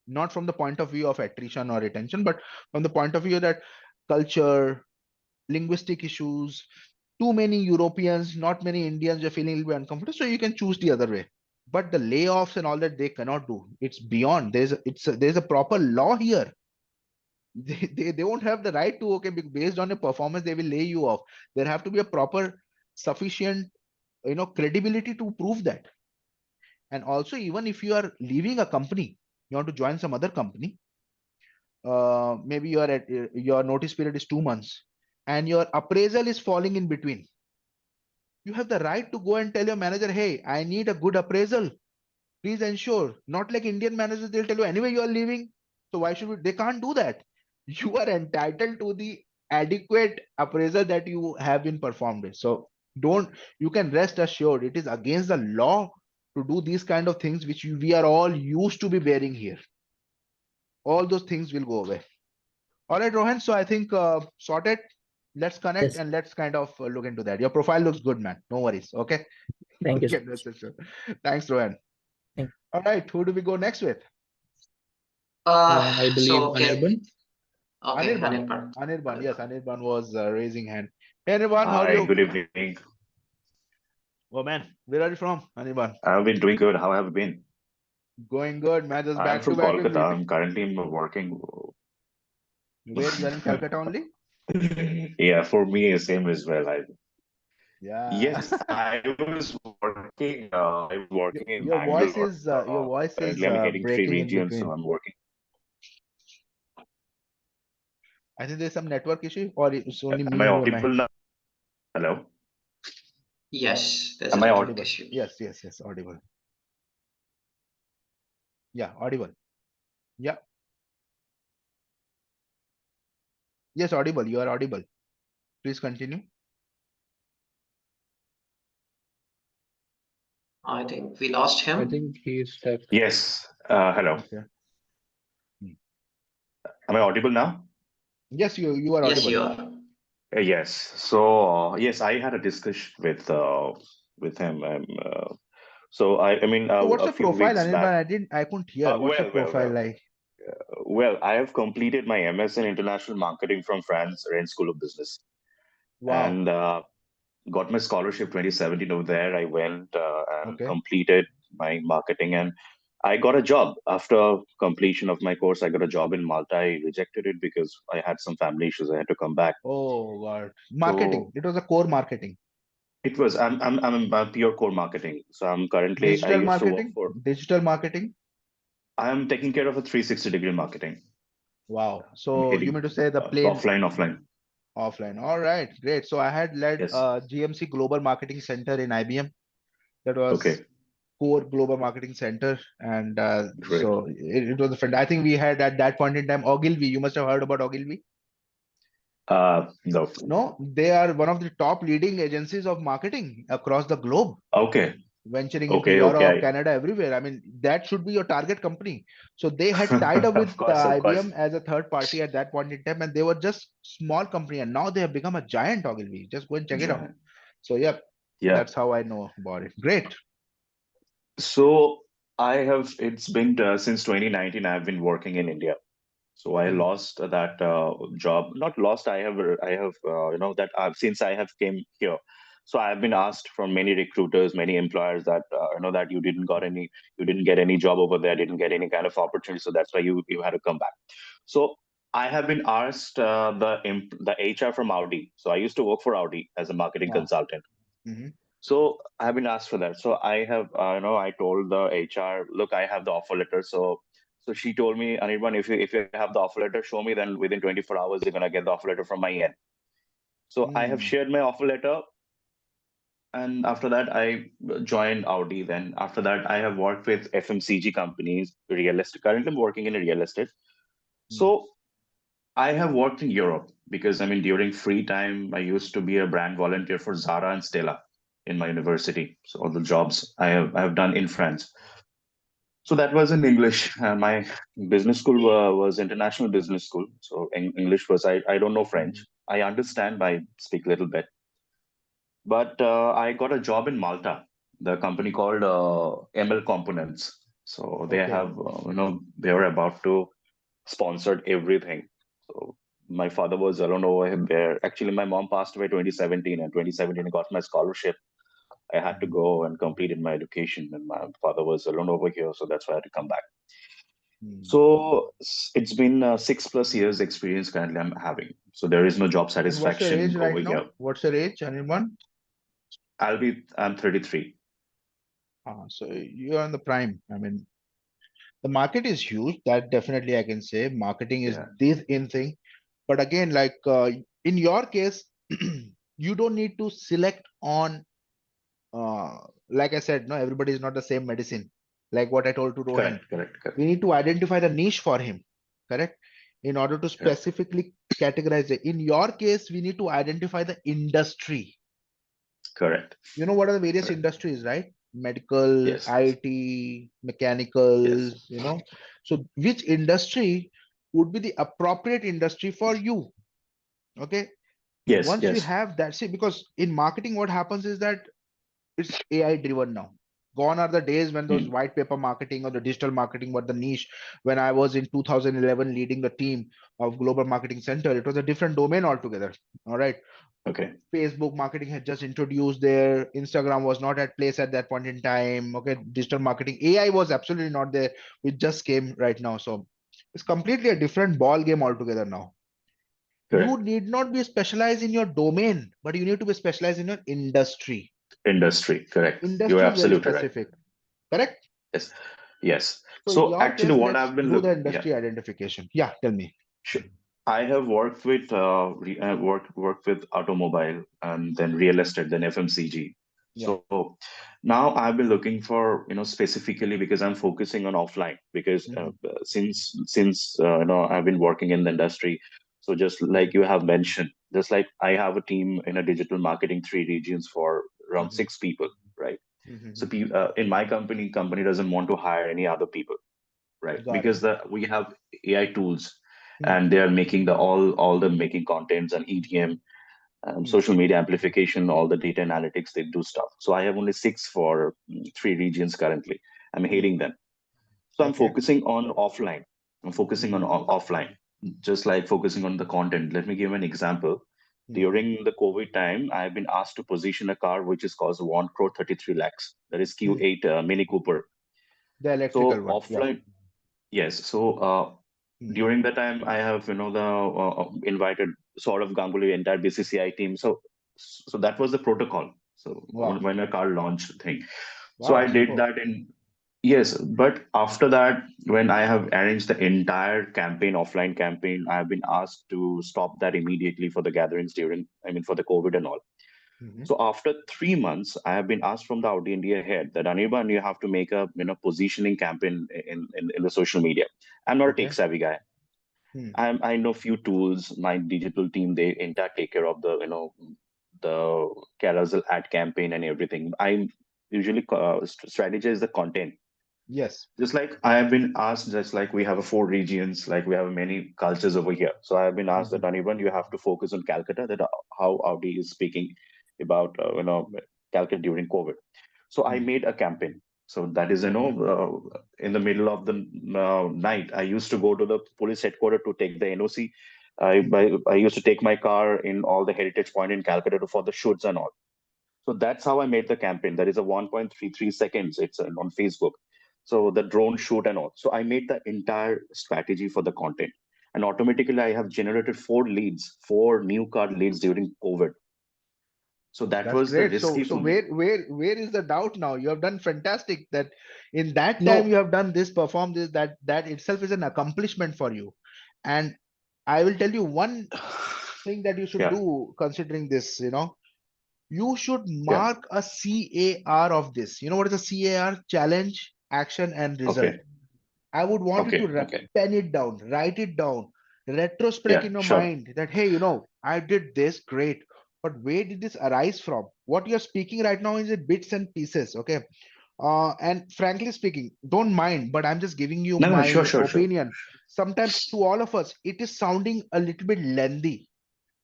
S1: not from the point of view of attrition or retention, but from the point of view that culture, linguistic issues, too many Europeans, not many Indians, you're feeling a little bit uncomfortable, so you can choose the other way. But the layoffs and all that, they cannot do. It's beyond. There's a proper law here. They won't have the right to, okay, based on your performance, they will lay you off. There have to be a proper, sufficient, credibility to prove that. And also, even if you are leaving a company, you want to join some other company, maybe your notice period is 2 months and your appraisal is falling in between. You have the right to go and tell your manager, hey, I need a good appraisal. Please ensure. Not like Indian managers, they'll tell you anyway you are leaving. So why should we? They can't do that. You are entitled to the adequate appraisal that you have been performed with. So you can rest assured, it is against the law to do these kind of things which we are all used to be bearing here. All those things will go away. All right, Rohan. So I think sorted. Let's connect
S2: Yes.
S1: and let's kind of look into that. Your profile looks good, man. No worries. Okay.
S2: Thank you.
S1: Okay, that's it, sure. Thanks, Rohan.
S2: Thank
S1: All right. Who do we go next with?
S3: I believe
S4: So okay,
S3: Anirban.
S4: okay,
S1: Anirban.
S4: Anirban.
S1: Anirban. Yes, Anirban was raising hand. Hey, Anirban, how are
S5: Hi,
S1: you?
S5: good evening.
S1: Oh, man. Where are you from, Anirban?
S5: I've been doing good. How have you been?
S1: Going good, man. Just
S5: I'm
S1: back to
S5: from
S1: back with
S5: Kolkata.
S1: meeting.
S5: I'm currently working.
S1: Where you are in Calcutta only?
S5: Yeah, for me, same as well.
S1: Yeah.
S5: Yes, I was working. I was working in
S1: Your voice
S5: Bangalore.
S1: is
S5: Currently, I'm getting 3
S1: breaking in
S5: regions, so
S1: between.
S5: I'm working.
S1: I think there's some network issue, or it's only
S5: Am I
S1: me and your mic.
S5: audible now? Hello?
S4: Yes, there's a
S5: Am I
S4: network
S1: Audible.
S4: issue.
S1: Yes, audible. Yeah, audible. Yeah. Yes, audible. You are audible. Please continue.
S4: I think we lost
S3: I
S4: him.
S3: think he is stuck.
S5: Yes. Hello.
S1: Okay.
S5: Am I audible now?
S1: Yes, you are
S4: Yes,
S1: audible.
S4: you are.
S5: Yes. So, yes, I had a discussion with him. So I mean,
S1: So what's
S5: a
S1: your
S5: few
S1: profile,
S5: weeks back.
S1: Anirban? I couldn't hear. What's your profile like?
S5: Well, I have completed my MS in International Marketing from France Rennes School of Business,
S1: Wow.
S5: and got my scholarship 2017 over there. I went and
S1: Okay.
S5: completed my marketing, and I got a job after completion of my course. I got a job in Malta. I rejected it because I had some family issues. I had to come back.
S1: Oh God. Marketing.
S5: So
S1: It was a core marketing.
S5: it was. I'm a pure core marketing. So I'm currently. I
S1: Digital
S5: used to work
S1: marketing.
S5: for.
S1: Digital marketing.
S5: I'm taking care of a 360-degree marketing.
S1: Wow. So you mean to say the plain
S5: Offline.
S1: offline? All right, great. So I had led
S5: Yes.
S1: GMC Global Marketing Center in IBM. That was
S5: Okay.
S1: core global marketing center, and
S5: Great.
S1: so it was a friend. I think we had at that point in time Ogilvy. You must have heard about Ogilvy.
S5: No.
S1: No, they are one of the top leading agencies of marketing across the globe.
S5: Okay.
S1: venturing into
S5: Okay,
S1: Europe,
S5: okay.
S1: Canada, everywhere. I mean, that should be your target company. So they had tied up with
S5: Of course, of course.
S1: IBM as a third party at that point in time, and they were just small company, and now they have become a giant, Ogilvy. Just go and check it out.
S5: Giant.
S1: So yeah,
S5: Yeah.
S1: that's how I know about it. Great.
S5: So it's been since 2019, I've been working in India. So I
S1: Mhm.
S5: lost that job. Not lost. I have, that since I have came here. So I've been asked from many recruiters, many employers that, that you didn't get any job over there, didn't get any kind of opportunity. So that's why you had to come back. So I have been asked the HR from Audi. So I used to work for Audi as a marketing
S1: Wow.
S5: consultant.
S1: Mhm.
S5: So I've been asked for that. So I have, I told the HR, look, I have the offer letter. So she told me, Anirban, if you have the offer letter, show me. Then within 24 hours, you're gonna get the offer letter from my end. So I have
S1: Mm.
S5: shared my offer letter, and after that, I joined Audi. Then after that, I have worked with FMCG companies, real estate. Currently, I'm working in a real estate.
S1: Mm.
S5: So I have worked in Europe because I mean, during free time, I used to be a brand volunteer for Zara and Stella in my university. So all the jobs I have done in France. So that was in English. My business school was international business school. So English was I don't know French.
S1: Mm.
S5: I understand. I speak a little bit, but I got a job in Malta, the company called ML Components. So they
S1: Okay.
S5: have they were about to sponsored everything. So my father was alone over there. Actually, my mom passed away 2017, and 2017 I got my scholarship. I had to
S1: Mhm.
S5: go and completed my education, and my father was alone over here, so that's why I had to come back.
S1: Mm.
S5: So it's been 6+ years experience currently I'm having. So there is no job
S1: And what's your age
S5: satisfaction over
S1: right
S5: here.
S1: now? What's your age, anyone?
S5: I'm 33.
S1: So you're on the prime. I mean, the market is huge. That definitely I can say. Marketing is
S5: Yeah,
S1: this in thing. But again, like in your case, you don't need to select on. Like I said, no, everybody is not the same medicine. Like what I told to Rohan,
S5: correct,
S1: we need to identify the niche for him. Correct. In order to
S5: correct,
S1: specifically categorize it. In your case, we need to identify the industry.
S5: correct,
S1: You know what are the various
S5: correct.
S1: industries, right? Medical,
S5: Yes,
S1: IT, mechanical,
S5: yes,
S1: so which industry would be the appropriate industry for you? Okay.
S5: yes,
S1: Once you
S5: yes.
S1: have that, see, because in marketing, what happens is that it's AI driven now. Gone are the days when those
S5: Mm,
S1: white paper marketing or the digital marketing were the niche. When I was in 2011 leading the team of Global Marketing Center, it was a different domain altogether. All right.
S5: okay,
S1: Facebook marketing had just introduced there. Instagram was not at place at that point in time. Okay, digital marketing, AI was absolutely not there. It just came right now. So it's completely a different ball game altogether now. You
S5: correct.
S1: need not be specialized in your domain, but you need to be specialized in your industry.
S5: Industry, correct. You're
S1: Industry is very
S5: absolutely right.
S1: specific, correct?
S5: Yes, yes.
S1: So in
S5: So
S1: your
S5: actually,
S1: case,
S5: what
S1: let's
S5: I've been
S1: do
S5: look,
S1: the
S5: yeah,
S1: industry identification. Yeah, tell me.
S5: sure. I have worked with worked with automobile and then real estate, then FMCG.
S1: Yeah.
S5: So now I've been looking for specifically because I'm focusing on offline because
S1: Mhm,
S5: since I've been working in the industry. So just like
S1: mhm,
S5: you have mentioned, just like I have a team in a digital marketing 3 regions for around
S1: mhm,
S5: 6 people, right? So
S1: mhm,
S5: in my company doesn't want to hire any other people, right?
S1: got it.
S5: Because we have AI tools,
S1: Hmm,
S5: and they are making the all the making contents and EDM,
S1: hmm,
S5: social media amplification, all the data analytics. They do stuff. So I have only six for 3 regions currently. I'm
S1: hmm.
S5: heading them. So I'm
S1: Okay.
S5: focusing on offline. I'm focusing on
S1: Mhm,
S5: offline, just like focusing on the content. Let me give an example.
S1: mhm,
S5: During the COVID time, I've been asked to position a car which is cost 1 crore 33 lakhs. That is
S1: hmm.
S5: Q8 Mini Cooper.
S1: The electrical
S5: So
S1: one. Yeah.
S5: offline, yes. So
S1: Hmm,
S5: during the time, I have the invited sort of Ganguly entire BCCI team. So that was the protocol. So
S1: wow.
S5: when a car launch thing, so
S1: Wow.
S5: I did
S1: Super.
S5: that in. Yes, but after that, when I have arranged the entire campaign, offline campaign, I have been asked to stop that immediately for the gatherings during, I mean, for the COVID and all.
S1: Mhm.
S5: So after 3 months, I have been asked from the Audi India head that Anirban, you have to make a positioning campaign in the social media. I'm not a tech
S1: Okay.
S5: savvy guy.
S1: Hmm,
S5: I know few tools. My digital team they entire take care of the the carousel ad campaign and everything. usually strategize the content.
S1: Yes.
S5: Just like I have been asked, just like we have 4 regions, like we have many cultures over here. So I have been asked that Anirban, you have to focus on Calcutta. That how Audi is speaking about Calcutta during COVID. So I made a campaign. So that is in the middle of the night, I used to go to the police headquarters to take the NOC. I used to take my car in all the heritage point in Calcutta for the shoots and all. So that's how I made the campaign. That is a 1.33 seconds. It's on Facebook. So the drone shoot and all. So I made the entire strategy for the content. And automatically I have generated 4 leads, 4 new car leads during COVID. So that
S1: That's
S5: was the
S1: great. So
S5: risky
S1: so
S5: for me.
S1: where is the doubt now? You have done fantastic. That in that time you
S5: No.
S1: have done this, performed this, that itself is an accomplishment for you. And I will tell you one thing that you should
S5: Yeah.
S1: do considering this, you should
S5: Yeah.
S1: mark a CAR of this. You know what is a CAR? Challenge, action, and result.
S5: Okay.
S1: I would want you to
S5: Okay.
S1: pen it down, write it down, retrospect
S5: Yeah.
S1: in your
S5: Sure.
S1: mind that, hey, I did this, great. But where did this arise from? What you're speaking right now is in bits and pieces, okay? And frankly speaking, don't mind, but I'm just giving you
S5: No. Sure.
S1: my
S5: Sure.
S1: opinion. Sometimes to all of us, it is sounding a little bit lengthy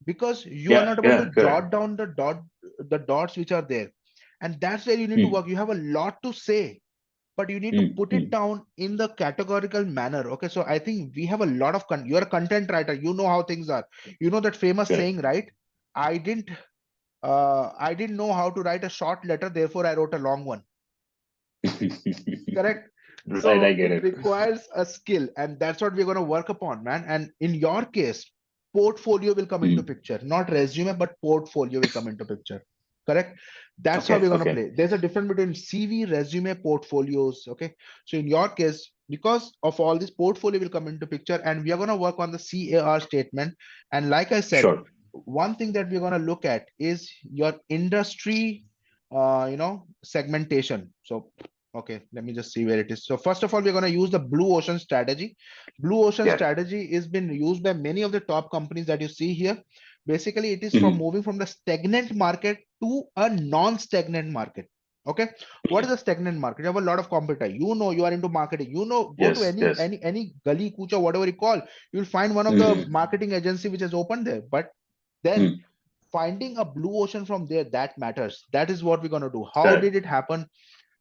S1: because you are
S5: Yeah.
S1: not able
S5: Yeah.
S1: to
S5: Correct.
S1: jot down the dots which are there. And that's where you need to
S5: Mm,
S1: work. You have a lot to say, but you need to
S5: mm,
S1: put it
S5: mm.
S1: down in the categorical manner. Okay, so I think we have a lot of you're a content writer, you know how things are. You know that famous
S5: Correct.
S1: saying, right? I didn't know how to write a short letter, therefore I wrote a long one. Correct.
S5: Right. I
S1: So
S5: get
S1: it
S5: it.
S1: requires a skill, and that's what we're going to work upon, man. And in your case, portfolio will come into
S5: Mm.
S1: picture, not resume, but portfolio will come into picture. Correct. That's how
S5: Okay.
S1: we're going to
S5: Okay.
S1: play. There's a difference between CV, resume, portfolios. Okay. So in your case, because of all this, portfolio will come into picture, and we are going to work on the CAR statement. And like I said,
S5: Sure.
S1: one thing that we're going to look at is your industry, segmentation. So okay, let me just see where it is. So first of all, we're going to use the blue ocean strategy. Blue ocean
S5: Yeah.
S1: strategy is been used by many of the top companies that you see here. Basically, it is from
S5: Mhm.
S1: moving from the stagnant market to a non-stagnant market. Okay, what is a stagnant market? You have a lot of competitor. You are into marketing. Go to
S5: Yes.
S1: any
S5: Yes.
S1: any any gully, kucha, whatever you call. You'll find one of the
S5: Mhm.
S1: marketing agency which is open there. But then
S5: Mm.
S1: finding a blue ocean from there, that matters. That is what we're going to do. How
S5: Correct.
S1: did it happen?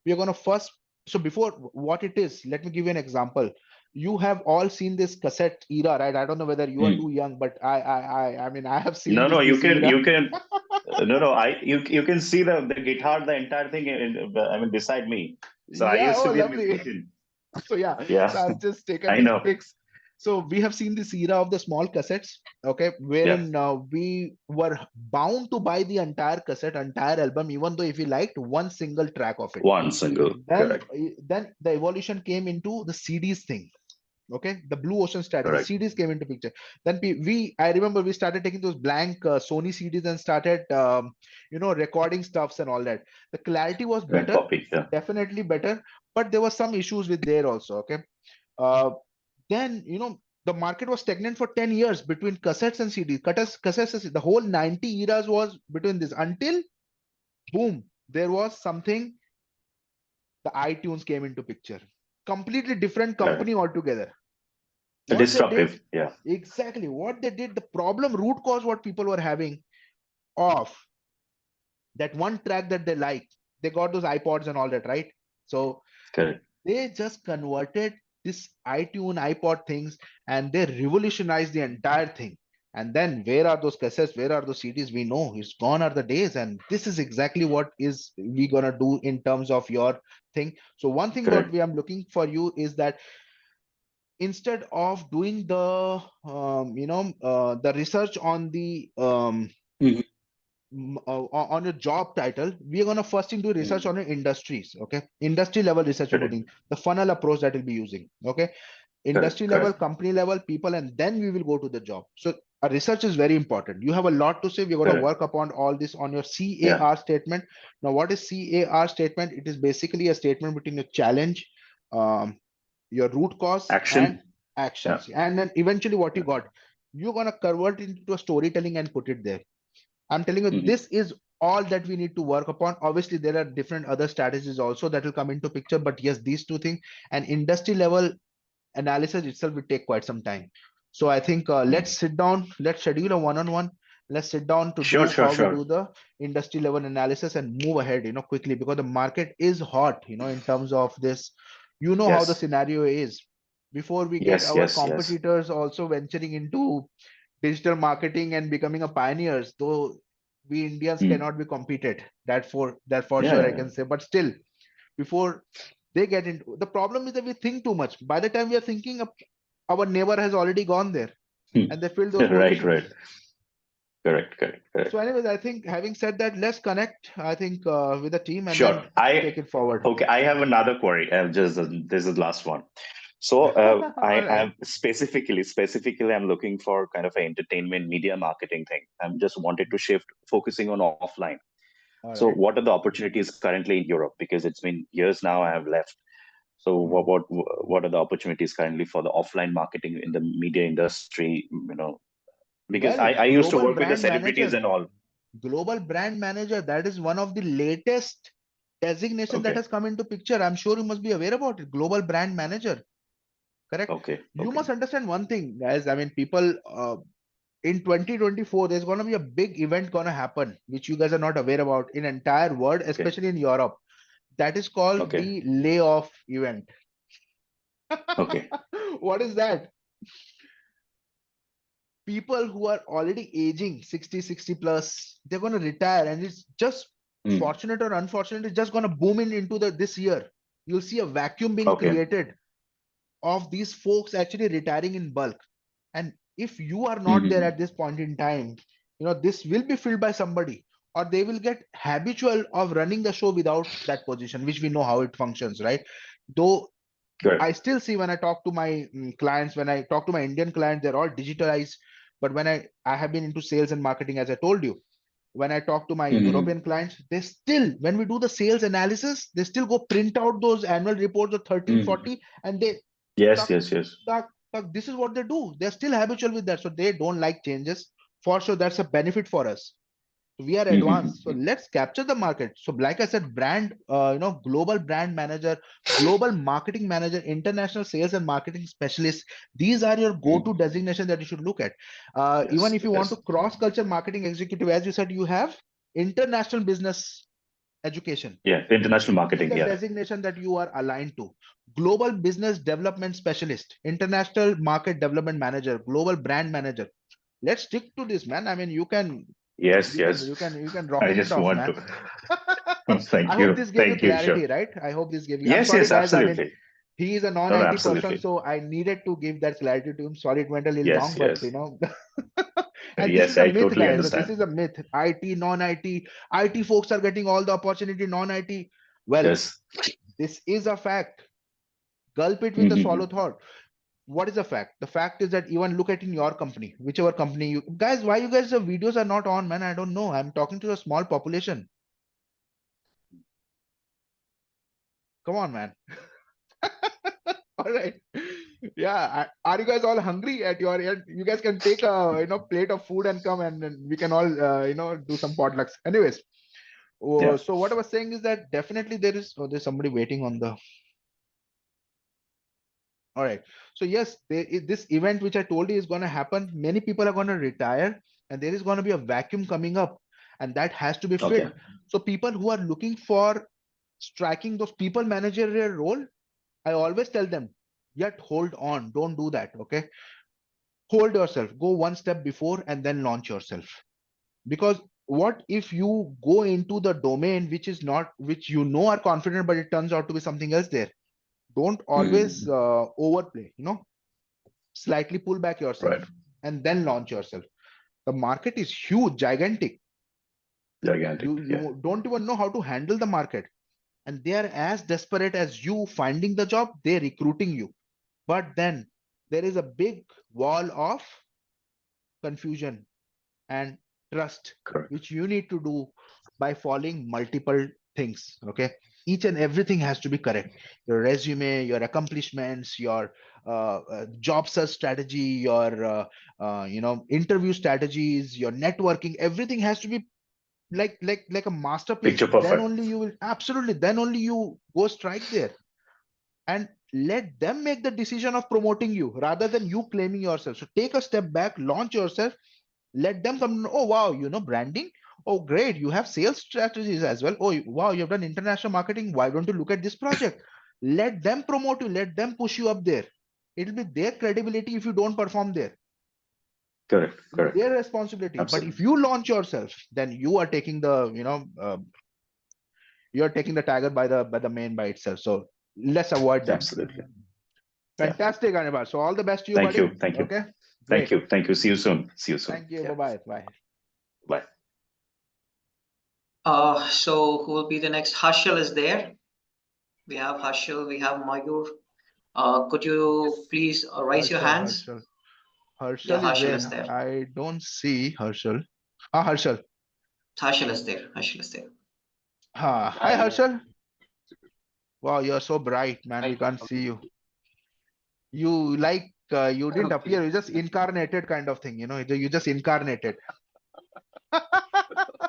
S1: We're going to first, so before what it is, let me give you an example. You have all seen this cassette era, right? I don't know whether you are
S5: Mm.
S1: too young, but I mean, I have seen
S5: No. No. You
S1: this
S5: can.
S1: era.
S5: You can. No. You can see the guitar, the entire thing. I mean, beside me. So I
S1: Yeah,
S5: used to
S1: oh
S5: be a
S1: lovely.
S5: musician.
S1: So yeah,
S5: Yeah.
S1: so I've just taken
S5: I
S1: these
S5: know.
S1: pics. So we have seen this era of the small cassettes, okay,
S5: Yeah.
S1: wherein we were bound to buy the entire cassette, entire album, even though if we liked one single track of it.
S5: One single.
S1: Then,
S5: Correct.
S1: then the evolution came into the CDs thing. Okay, the blue ocean strategy,
S5: Correct.
S1: CDs came into picture. Then I remember we started taking those blank Sony CDs and started, recording stuffs and all that. The clarity was
S5: Correct.
S1: better,
S5: Copy. Yeah.
S1: definitely better, but there were some issues with there also. Okay, uh, then the market was stagnant for 10 years between cassettes and CDs. Cassettes, the whole 90 eras was between this until boom, there was something. The iTunes came into picture. Completely different
S5: Correct.
S1: company altogether. What they did,
S5: Disruptive. Yeah.
S1: exactly what they did, the problem root cause what people were having of that one track that they liked, they got those iPods and all that, right? So
S5: Correct.
S1: they just converted this iTunes, iPod things, and they revolutionized the entire thing. And then where are those cassettes? Where are those CDs? We know it's gone are the days. And this is exactly what is we gonna do in terms of your thing. So one thing what
S5: Correct.
S1: we am looking for you is that instead of doing the research on the
S5: Mhm.
S1: on your job title, we are going to first thing do research
S5: Mhm.
S1: on your industries. Okay, industry level research we're
S5: Correct.
S1: doing, the funnel approach that we'll be using. Okay,
S5: Correct.
S1: industry level,
S5: Correct.
S1: company level, people, and then we will go to the job. So a research is very important. You have a lot to say. We're going to
S5: Correct.
S1: work upon all this on your
S5: Yeah.
S1: CAR statement. Now what is CAR statement? It is basically a statement between your challenge, um, your root cause, and
S5: Action. Yeah.
S1: actions, and then eventually what you
S5: Yeah.
S1: got, you're going to convert into a storytelling and put it there. I'm telling you,
S5: Mhm.
S1: this is all that we need to work upon. Obviously, there are different other strategies also that will come into picture, but yes, these two things and industry level analysis itself will take quite some time. So I think let's sit down, let's schedule a one-on-one. Let's sit down to
S5: Sure,
S1: do
S5: sure,
S1: how we
S5: sure.
S1: do the industry level analysis and move ahead, quickly, because the market is hot, in terms of this. How the
S5: Yes,
S1: scenario is. Before we get
S5: yes,
S1: our
S5: yes, yes.
S1: competitors also venturing into digital marketing and becoming a pioneers, though we Indians
S5: Hmm.
S1: cannot be competed. That for
S5: Yeah,
S1: sure
S5: yeah,
S1: I
S5: yeah.
S1: can say. But still, before they get into the problem is that we think too much. By the time we are thinking, our neighbor has already gone there and they filled those
S5: Right,
S1: positions.
S5: right. Correct, correct,
S1: So,
S5: correct.
S1: anyways, I think having said that, let's connect. I think with the team and
S5: Sure.
S1: then take it forward.
S5: Okay, I have another query. Just this is the last one. So
S1: All
S5: I
S1: right,
S5: am specifically, I'm looking for kind of an entertainment media marketing thing. I'm just wanted to shift focusing on offline.
S1: all
S5: So
S1: right.
S5: what are the opportunities currently in Europe? Because it's been years now I have left. So what are the opportunities currently for the offline marketing in the media industry? Because
S1: Well,
S5: I used to
S1: global
S5: work with the
S1: brand
S5: celebrities
S1: manager,
S5: and all.
S1: global brand manager. That is one of the latest designation that
S5: Okay,
S1: has come into picture. I'm sure you must be aware about it. Global brand manager, correct?
S5: okay,
S1: You
S5: okay,
S1: must understand one thing, guys. I mean, people. In 2024, there's going to be a big event going to happen, which you guys are not aware about in entire world,
S5: okay,
S1: especially in Europe. That is called
S5: okay,
S1: the layoff event.
S5: okay.
S1: What is that? People who are already aging 60 plus, they're going to retire, and it's just
S5: Hmm.
S1: fortunate or unfortunate, it's just going to boom into this year. You'll see a vacuum being
S5: Okay.
S1: created of these folks actually retiring in bulk. And if you are not there
S5: Mm-hmm.
S1: at this point in time, this will be filled by somebody, or they will get habitual of running the show without that position, which we know how it functions, right? Though I
S5: Correct.
S1: still see when I talk to my clients, when I talk to my Indian clients, they're all digitalized. But when I have been into sales and marketing, as I told you, when I talk to my
S5: Mm-hmm.
S1: European clients, they still, when we do the sales analysis, they still go print out those annual reports of 13,
S5: Mm-hmm.
S1: 40, and they
S5: Yes,
S1: tuck,
S5: yes, yes.
S1: tuck, tuck. This is what they do. They're still habitual with that. So they don't like changes. For sure, that's a benefit for us. We are advanced, so
S5: Mm-hmm.
S1: let's capture the market. So like I said, brand, global brand manager, global marketing manager, international sales and marketing specialist, these are your go-to
S5: Mm-hmm.
S1: designation that you should look at. Even
S5: Yes,
S1: if you want to
S5: yes.
S1: cross culture marketing executive, as you said, you have international business education.
S5: Yeah, international
S1: This is
S5: marketing.
S1: the
S5: Yeah.
S1: designation that you are aligned to. Global business development specialist, international market development manager, global brand manager. Let's stick to this, man. I mean, you can
S5: Yes,
S1: you can
S5: yes.
S1: you can you can
S5: I
S1: rocket it
S5: just
S1: off,
S5: want
S1: man.
S5: to. Thank
S1: I hope
S5: you.
S1: this gave you
S5: Thank you. Sure.
S1: clarity, right? I hope this gave you. I'm
S5: Yes,
S1: sorry,
S5: yes,
S1: guys. I mean,
S5: absolutely.
S1: he is a
S5: No, no,
S1: non-IT person,
S5: absolutely.
S1: so I needed to give that clarity to him. Sorry, it went a little
S5: Yes,
S1: long, but
S5: yes.
S1: and this
S5: Yes,
S1: is a
S5: I
S1: myth,
S5: totally
S1: guys. So this
S5: understand.
S1: is a myth. IT, non-IT, IT folks are getting all the opportunity. Non-IT, well,
S5: Yes.
S1: this is a fact. Gulp it with a
S5: Mm-hmm.
S1: swallow thought. What is the fact? The fact is that even look at in your company, whichever company you guys, why you guys the videos are not on, man? I don't know. I'm talking to a small population. Come on, man. All right. Yeah. Are you guys all hungry at your end? You guys can take a plate of food and come, and then we can all do some potlucks. Anyways,
S5: Yeah.
S1: so what I was saying is that definitely there's somebody waiting on the. All right. So yes, this event which I told you is going to happen. Many people are going to retire, and there is going to be a vacuum coming up, and that has to be
S5: Okay.
S1: filled. So people who are looking for striking those people managerial role, I always tell them, yet hold on, don't do that. Okay, hold yourself, go one step before, and then launch yourself. Because what if you go into the domain which is not, which are confident, but it turns out to be something else there? Don't always
S5: Mm-hmm.
S1: overplay. Slightly pull back yourself
S5: Right.
S1: and then launch yourself. The market is huge, gigantic.
S5: Gigantic. Yeah.
S1: You don't even know how to handle the market, and they are as desperate as you finding the job. They're recruiting you, but then there is a big wall of confusion and trust
S5: Correct.
S1: which you need to do by following multiple things. Okay, each and everything has to be correct. Your resume, your accomplishments, your job search strategy, your interview strategies, your networking, everything has to be like a masterpiece,
S5: Picture
S1: then
S5: perfect.
S1: only you will absolutely, then only you go strike there. And let them make the decision of promoting you rather than you claiming yourself. So take a step back, launch yourself, let them come. Oh wow, branding. Oh great, you have sales strategies as well. Oh wow, you've done international marketing. Why don't you look at this project? Let them promote you, let them push you up there. It'll be their credibility if you don't perform there.
S5: Correct.
S1: It's
S5: Correct.
S1: their responsibility. But
S5: Absolutely.
S1: if you launch yourself, then you are taking the you're taking the tiger by the mane by itself. So let's avoid that.
S5: Absolutely. Yeah.
S1: Fantastic, Anibal. So all the best to you,
S5: Thank
S1: buddy.
S5: you. Thank you.
S1: Okay.
S5: Thank
S1: Great.
S5: you. Thank you. See you soon. See you soon.
S1: Thank you.
S5: Yeah.
S1: Bye-bye. Bye.
S5: Bye.
S4: So who will be the next? Harshal is there. We have Harshal, we have Mayur. Could you please raise your hands? Yeah,
S1: Harshal is
S4: Harshal is
S1: there.
S4: there.
S1: I don't see Harshal. Harshal.
S4: Harshal is there. Harshal is there.
S1: Hi, Harshal. Wow, you're so bright, man. We can't see you. You you didn't appear. You just incarnated kind of thing. You just incarnated.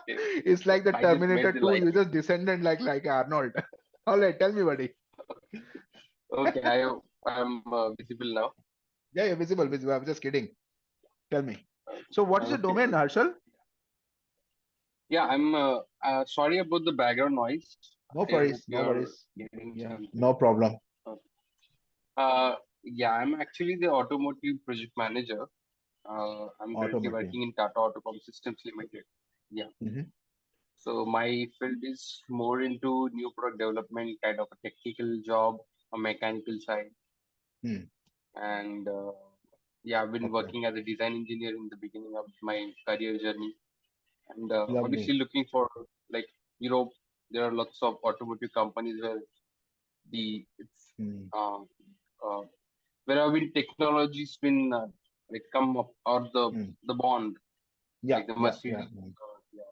S1: It's like the Terminator 2. You just descended like Arnold. All right, tell me, buddy.
S6: Okay, I'm visible now.
S1: Yeah, you're visible. I'm just kidding. Tell me. So, what is your domain, Harshal?
S6: Yeah, I'm sorry about the background noise.
S1: No
S6: I
S1: worries.
S6: hope
S1: No
S6: you're
S1: worries.
S6: getting
S1: Yeah,
S6: something.
S1: no problem.
S6: Yeah, I'm actually the automotive project manager. I'm currently
S1: Automotive.
S6: working in Tata Autocom Systems Limited. Yeah.
S1: Mhm.
S6: So my field is more into new product development, kind of a technical job, a mechanical side.
S1: Hmm.
S6: And yeah, I've been
S1: Okay.
S6: working as a design engineer in the beginning of my career journey. And
S1: Lovely.
S6: obviously looking for, like, there are lots of automotive companies where it's
S1: Hmm.
S6: uh, where have been technology's been like come up, or
S1: Hmm.
S6: the bond,
S1: Yeah,
S6: like the
S1: yeah,
S6: Mercedes.
S1: yeah.
S6: Yeah.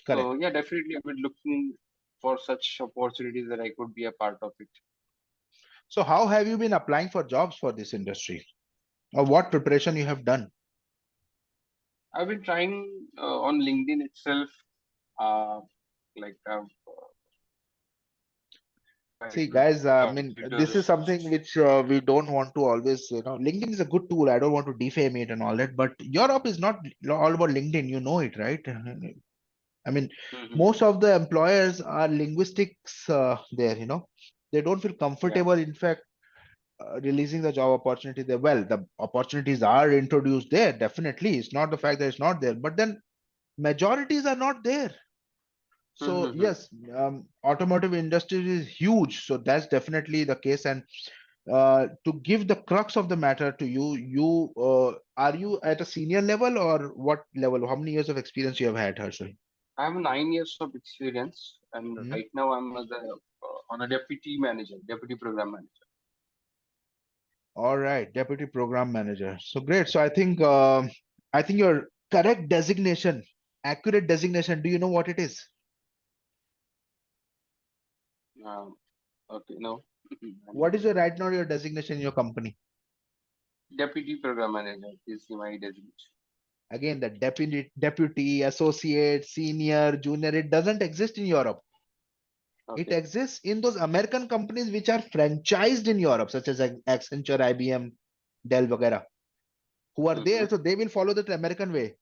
S1: Correct.
S6: So yeah, definitely I've been looking for such opportunities that I could be a part of it.
S1: So, how have you been applying for jobs for this industry, or what preparation you have done?
S6: I've been trying on LinkedIn itself, uh, like
S1: See, guys, I mean, this is
S6: recruiters.
S1: something which we don't want to always, LinkedIn is a good tool. I don't want to defame it and all that, but Europe is not all about LinkedIn. You know it, right? I mean,
S6: Mhm.
S1: most of the employers are linguistics there, they don't feel comfortable, in fact, releasing the job opportunity there. Well, the opportunities are introduced there, definitely. It's not the fact that it's not there, but then majorities are not there. So
S6: Mhm.
S1: yes, automotive industry is huge. So that's definitely the case. And to give the crux of the matter to you, are you at a senior level or what level? How many years of experience you have had, Harshal?
S6: I have 9 years of experience, and
S1: Mhm.
S6: right now I'm on a deputy manager, deputy program manager.
S1: All right, deputy program manager. So great. So I think your correct designation, accurate designation. Do you know what it is?
S6: Um, okay, no.
S1: What is your right now your designation in your company?
S6: Deputy program manager is my designation.
S1: Again, the deputy, associate, senior, junior, it doesn't exist in Europe. It
S6: Okay.
S1: exists in those American companies which are franchised in Europe, such as Accenture, IBM, Dell, वगैरह, who are there. So they will follow that American way.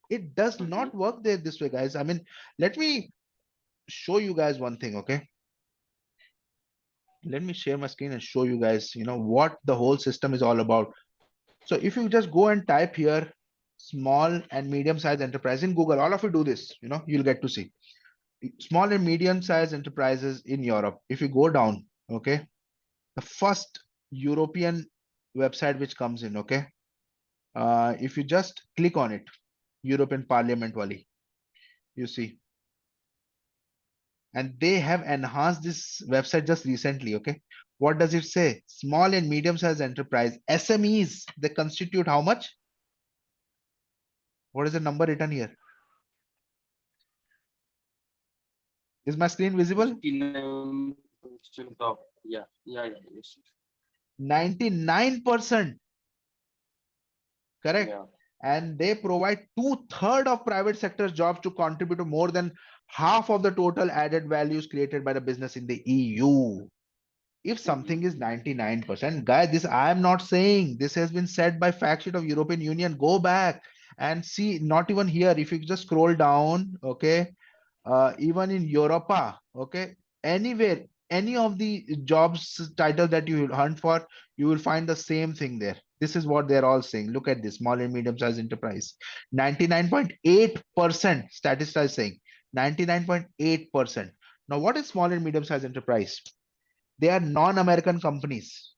S1: It does not work there this way, guys. I mean, let me show you guys one thing, okay? Let me share my screen and show you guys, what the whole system is all about. So if you just go and type here, small and medium sized enterprise in Google, all of you do this, you'll get to see small and medium sized enterprises in Europe. If you go down, okay, the first European website which comes in, okay, if you just click on it, European Parliament wali, you see, and they have enhanced this website just recently, okay. What does it say? Small and medium sized enterprise, SMEs, they constitute how much? What is the number written here? Is my screen visible?
S6: 59% of, yeah, yes.
S1: 99%. Correct.
S6: Yeah.
S1: and they provide 2/3 of private sector jobs to contribute to more than half of the total added values created by the business in the EU. If something is 99%, guys, this I am not saying, this has been said by fact sheet of European Union. Go back and see, not even here, if you just scroll down, okay, even in Europa, okay, anywhere, any of the jobs title that you will hunt for, you will find the same thing there. This is what they're all saying. Look at this, small and medium sized enterprise. 99.8% statistics saying 99.8%. Now, what is small and medium sized enterprise? They are non-American companies.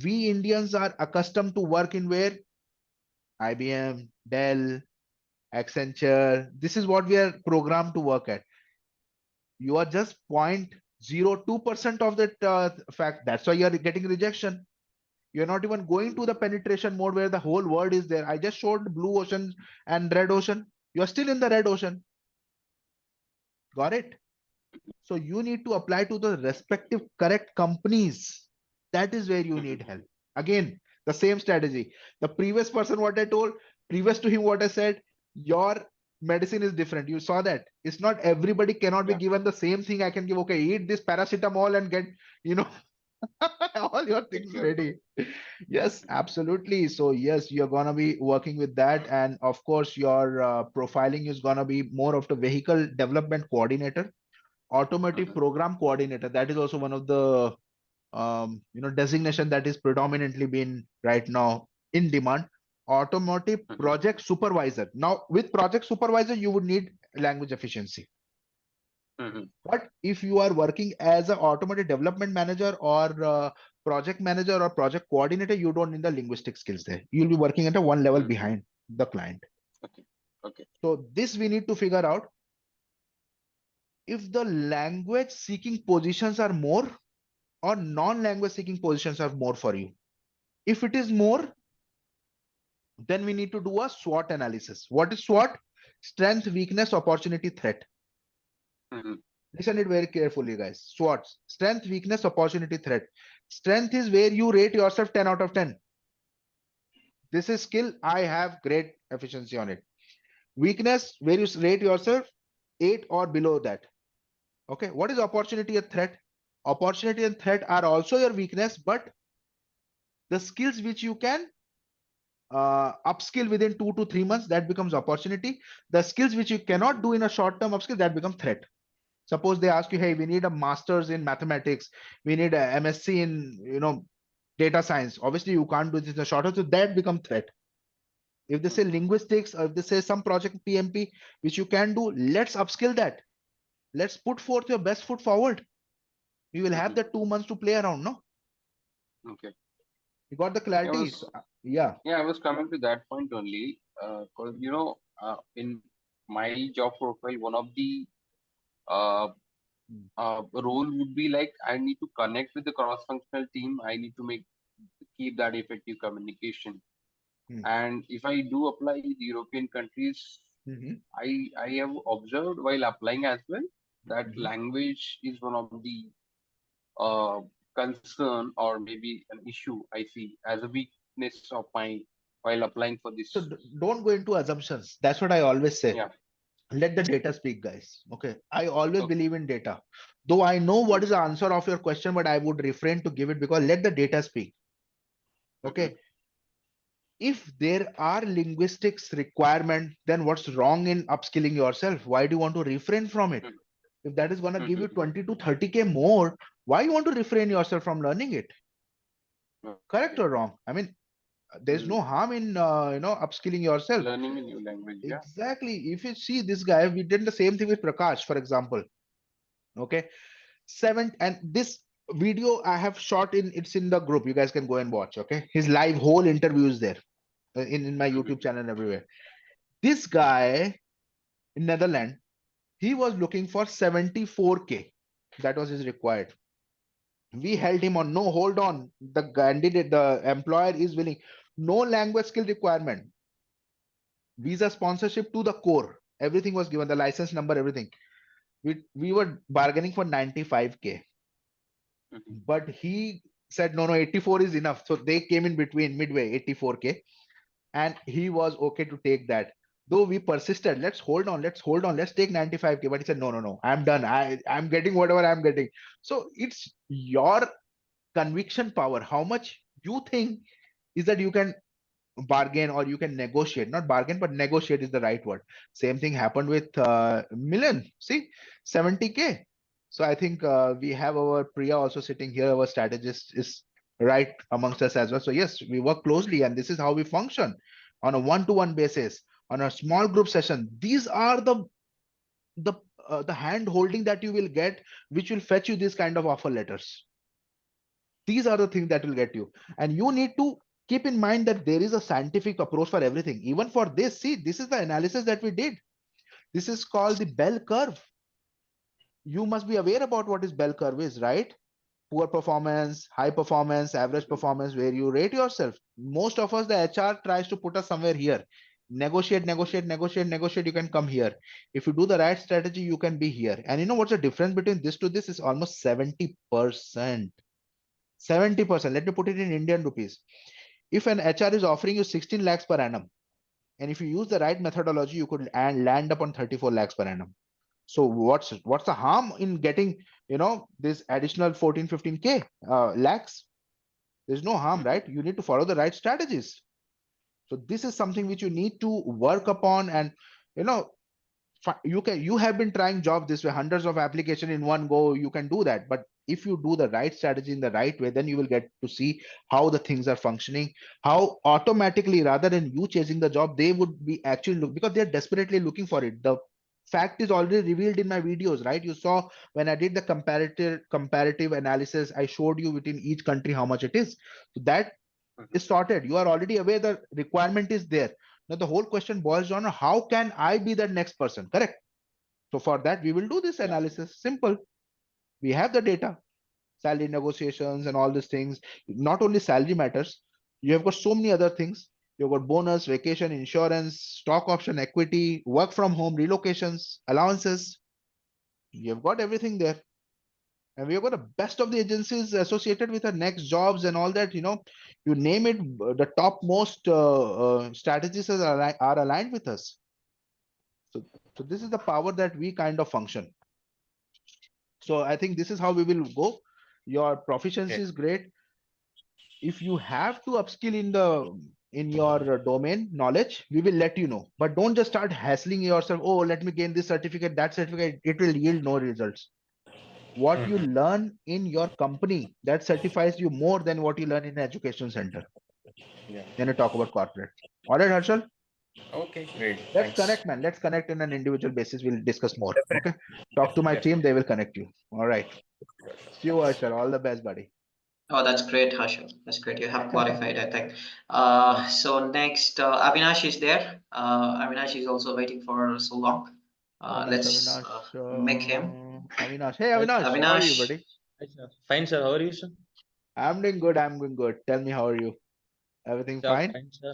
S1: We Indians are accustomed to work in where? IBM, Dell, Accenture. This is what we are programmed to work at. You are just 0.02% of that fact. That's why you are getting rejection. You're not even going to the penetration mode where the whole world is there. I just showed blue ocean and red ocean. You're still in the red ocean. Got it? So you need to apply to the respective correct companies. That is where you need help. Again, the same strategy. The previous person, what I told, previous to him, what I said, your medicine is different. You saw that. It's not everybody cannot be given the same thing. I can give, okay, eat this paracetamol and get, all your things ready. Yes, absolutely. So yes, you're gonna be working with that. And of course, your profiling is gonna be more of the vehicle development coordinator, automotive program coordinator. That is also one of the designation that is predominantly been right now in demand. Automotive project supervisor. Now with project supervisor, you would need language efficiency. But if you are working as an automotive development manager or project manager or project coordinator, you don't need the linguistic skills there. You'll be working at a one level behind the client.
S6: Okay.
S1: So this we need to figure out. If the language seeking positions are more or non-language seeking positions are more for you. If it is more, then we need to do a SWOT analysis. What is SWOT? Strength, weakness, opportunity, threat. Listen it very carefully, guys. SWOT, strength, weakness, opportunity, threat. Strength is where you rate yourself 10 out of 10. This is skill, I have great efficiency on it. Weakness, where you rate yourself 8 or below that. Okay, what is opportunity and threat? Opportunity and threat are also your weakness, but the skills which you can upskill within 2 to 3 months, that becomes opportunity. The skills which you cannot do in a short term upskill, that becomes threat. Suppose they ask you, hey, we need a master's in mathematics, we need a MSc in data science. Obviously you can't do this in a short term, so that becomes threat. If they say linguistics, or if they say some project PMP which you can do, let's upskill that. Let's put forth your best foot forward. You will have that 2 months to play around, no?
S6: Okay.
S1: You got the clarity? Yeah.
S6: I was coming to that point only. Because in my job profile, one of the role would be like I need to connect with the cross-functional team. I need to keep that effective communication. And if I do apply the European countries, I have observed while applying as well that language is one of the concern or maybe an issue I see as a weakness of mine while applying for this.
S1: So don't go into assumptions. That's what I always say.
S6: Yeah.
S1: Let the data speak, guys. Okay. I always believe in data. Though I know what is the answer of your question, but I would refrain to give it because let the data speak. Okay. If there are linguistics requirement, then what's wrong in upskilling yourself? Why do you want to refrain from it? If that is going to give you 20 to 30K more, why you want to refrain yourself from learning it? Correct or wrong? I mean, there's no harm in upskilling yourself.
S6: Learning a new language.
S1: Exactly. If you see this guy, we did the same thing with Prakash, for example. Okay. And this video I have shot it's in the group. You guys can go and watch. Okay. His live whole interview is there in my YouTube channel and everywhere. This guy in Netherlands, he was looking for 74K. That was his required. We held him on. No, hold on. The candidate, the employer is willing. No language skill requirement. Visa sponsorship to the core. Everything was given, the license number, everything. We were bargaining for 95K. But he said, no, 84 is enough. So they came in between midway, 84K. And he was okay to take that. Though we persisted, let's hold on, let's take 95K. But he said, no, I'm done. I'm getting whatever I'm getting. So it's your conviction power. How much you think is that you can bargain or you can negotiate. Not bargain, but negotiate is the right word. Same thing happened with Milan. See, 70K. So I think we have our Priya also sitting here. Our strategist is right amongst us as well. So yes, we work closely, and this is how we function on a one-to-one basis, on a small group session. These are the the hand holding that you will get, which will fetch you this kind of offer letters. These are the things that will get you, and you need to keep in mind that there is a scientific approach for everything. Even for this, see, this is the analysis that we did. This is called the bell curve. You must be aware about what is bell curve is, right? Poor performance, high performance, average performance, where you rate yourself. Most of us, the HR tries to put us somewhere here. Negotiate, you can come here. If you do the right strategy, you can be here. And you know what's the difference between this to this is almost 70%. 70%. Let me put it in Indian rupees. If an HR is offering you 16 lakhs per annum, and if you use the right methodology, you could land up on 34 lakhs per annum. So what's the harm in getting, this additional 14, 15K lakhs? There's no harm, right? You need to follow the right strategies. So this is something which you need to work upon, and you have been trying job this way, hundreds of application in one go, you can do that. But if you do the right strategy in the right way, then you will get to see how the things are functioning, how automatically, rather than you chasing the job, they would be actually because they're desperately looking for it. The fact is already revealed in my videos, right? You saw when I did the comparative analysis, I showed you within each country how much it is. So that is sorted. You are already aware the requirement is there. Now the whole question boils down to how can I be that next person, correct? So for that, we will do this analysis. Simple. We have the data, salary negotiations and all these things. Not only salary matters, you have got so many other things. You've got bonus, vacation, insurance, stock option, equity, work from home, relocations, allowances. You've got everything there. And we have got the best of the agencies associated with our next jobs and all that. You name it, the topmost strategies are aligned with us. So this is the power that we kind of function. So I think this is how we will go. Your proficiency is great. If you have to upskill in your domain knowledge, we will let you know. But don't just start hassling yourself. Oh, let me gain this certificate, that certificate. It will yield no results. What you learn in your company, that certifies you more than what you learn in an education center.
S7: Yeah.
S1: Then you talk about corporate. All right, Harshal?
S7: Okay, great.
S1: Let's
S7: Thanks.
S1: connect, man. Let's connect in an individual basis. We'll discuss more.
S7: Definitely.
S1: Okay. Talk to my
S7: Yes.
S1: team. They will connect you. All right. See you, Harshal. All the best, buddy.
S4: Oh, that's great, Harshal. That's great. You have qualified, I think. So next, Avinash is there. Avinash is also waiting for so long. Let's make him.
S1: Avinash. Hey,
S8: Yes,
S1: Avinash. How are you,
S4: Avinash,
S1: buddy?
S8: yes, sir. Fine, sir. How are you, sir?
S1: I'm doing good. I'm doing good. Tell me, how are you? Everything
S8: Sir,
S1: fine?
S8: fine, sir.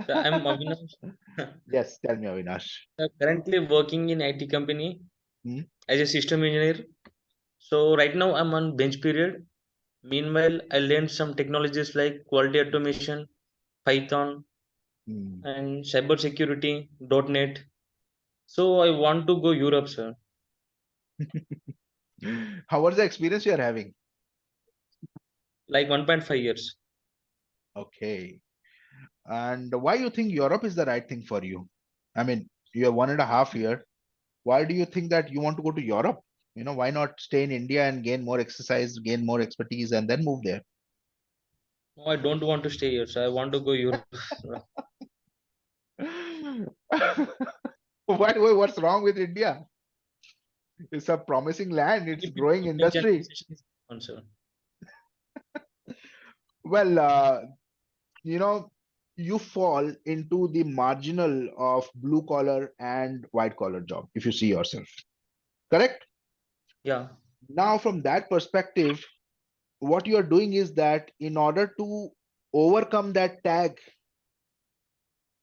S8: Sir, I'm Avinash.
S1: Yes. Tell me, Avinash.
S8: Sir, currently working in IT company
S1: Hmm?
S8: as a system engineer. So right now I'm on bench period. Meanwhile, I learned some technologies like quality automation, Python,
S1: Hmm.
S8: and cyber security, .NET. So I want to go Europe, sir.
S1: How was the experience you are having?
S8: Like 1.5 years.
S1: Okay. And why you think Europe is the right thing for you? I mean, you are 1.5 year. Why do you think that you want to go to Europe? Why not stay in India and gain more exercise, gain more expertise, and then move there?
S8: No, I don't want to stay here, sir. I want to go Europe.
S1: What's wrong with India? It's a promising land. It's growing
S8: Indian
S1: industry.
S8: civilization is on, sir.
S1: Well, you fall into the marginal of blue collar and white collar job if you see yourself. Correct?
S8: Yeah.
S1: Now, from that perspective, what you are doing is that in order to overcome that tag,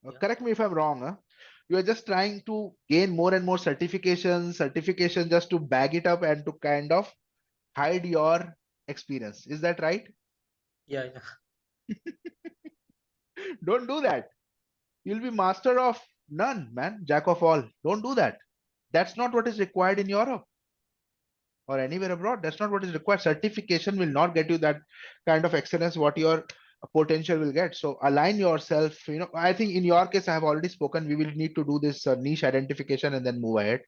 S8: Yeah.
S1: correct me if I'm wrong, you are just trying to gain more and more certification just to bag it up and to kind of hide your experience. Is that right?
S8: Yeah, yeah.
S1: Don't do that. You'll be master of none, man. Jack of all. Don't do that. That's not what is required in Europe or anywhere abroad. That's not what is required. Certification will not get you that kind of excellence what your potential will get. So align yourself. I think in your case, I have already spoken. We will need to do this niche identification and then move ahead,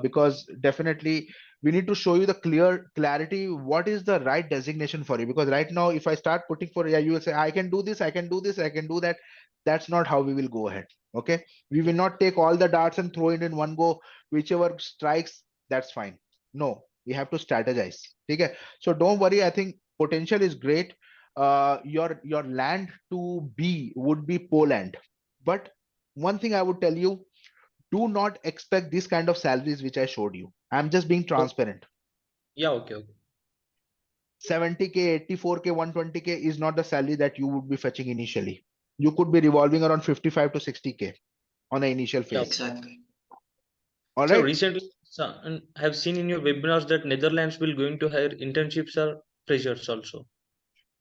S1: because definitely we need to show you the clarity. What is the right designation for you? Because right now, if I start putting for, yeah, you will say, I can do this, I can do this, I can do that. That's not how we will go ahead. Okay. We will not take all the darts and throw it in one go. Whichever strikes, that's fine. No, we have to strategize. Okay. So don't worry. I think potential is great. Your land to be would be Poland. But one thing I would tell you, do not expect this kind of salaries which I showed you. I'm just being transparent.
S8: Yeah, okay.
S1: 70K, 84K, 120K is not the salary that you would be fetching initially. You could be revolving around 55 to 60K on the initial phase.
S4: Exactly.
S1: All
S8: So
S1: right.
S8: recently, I have seen in your webinars that Netherlands will going to hire internships or freshers also.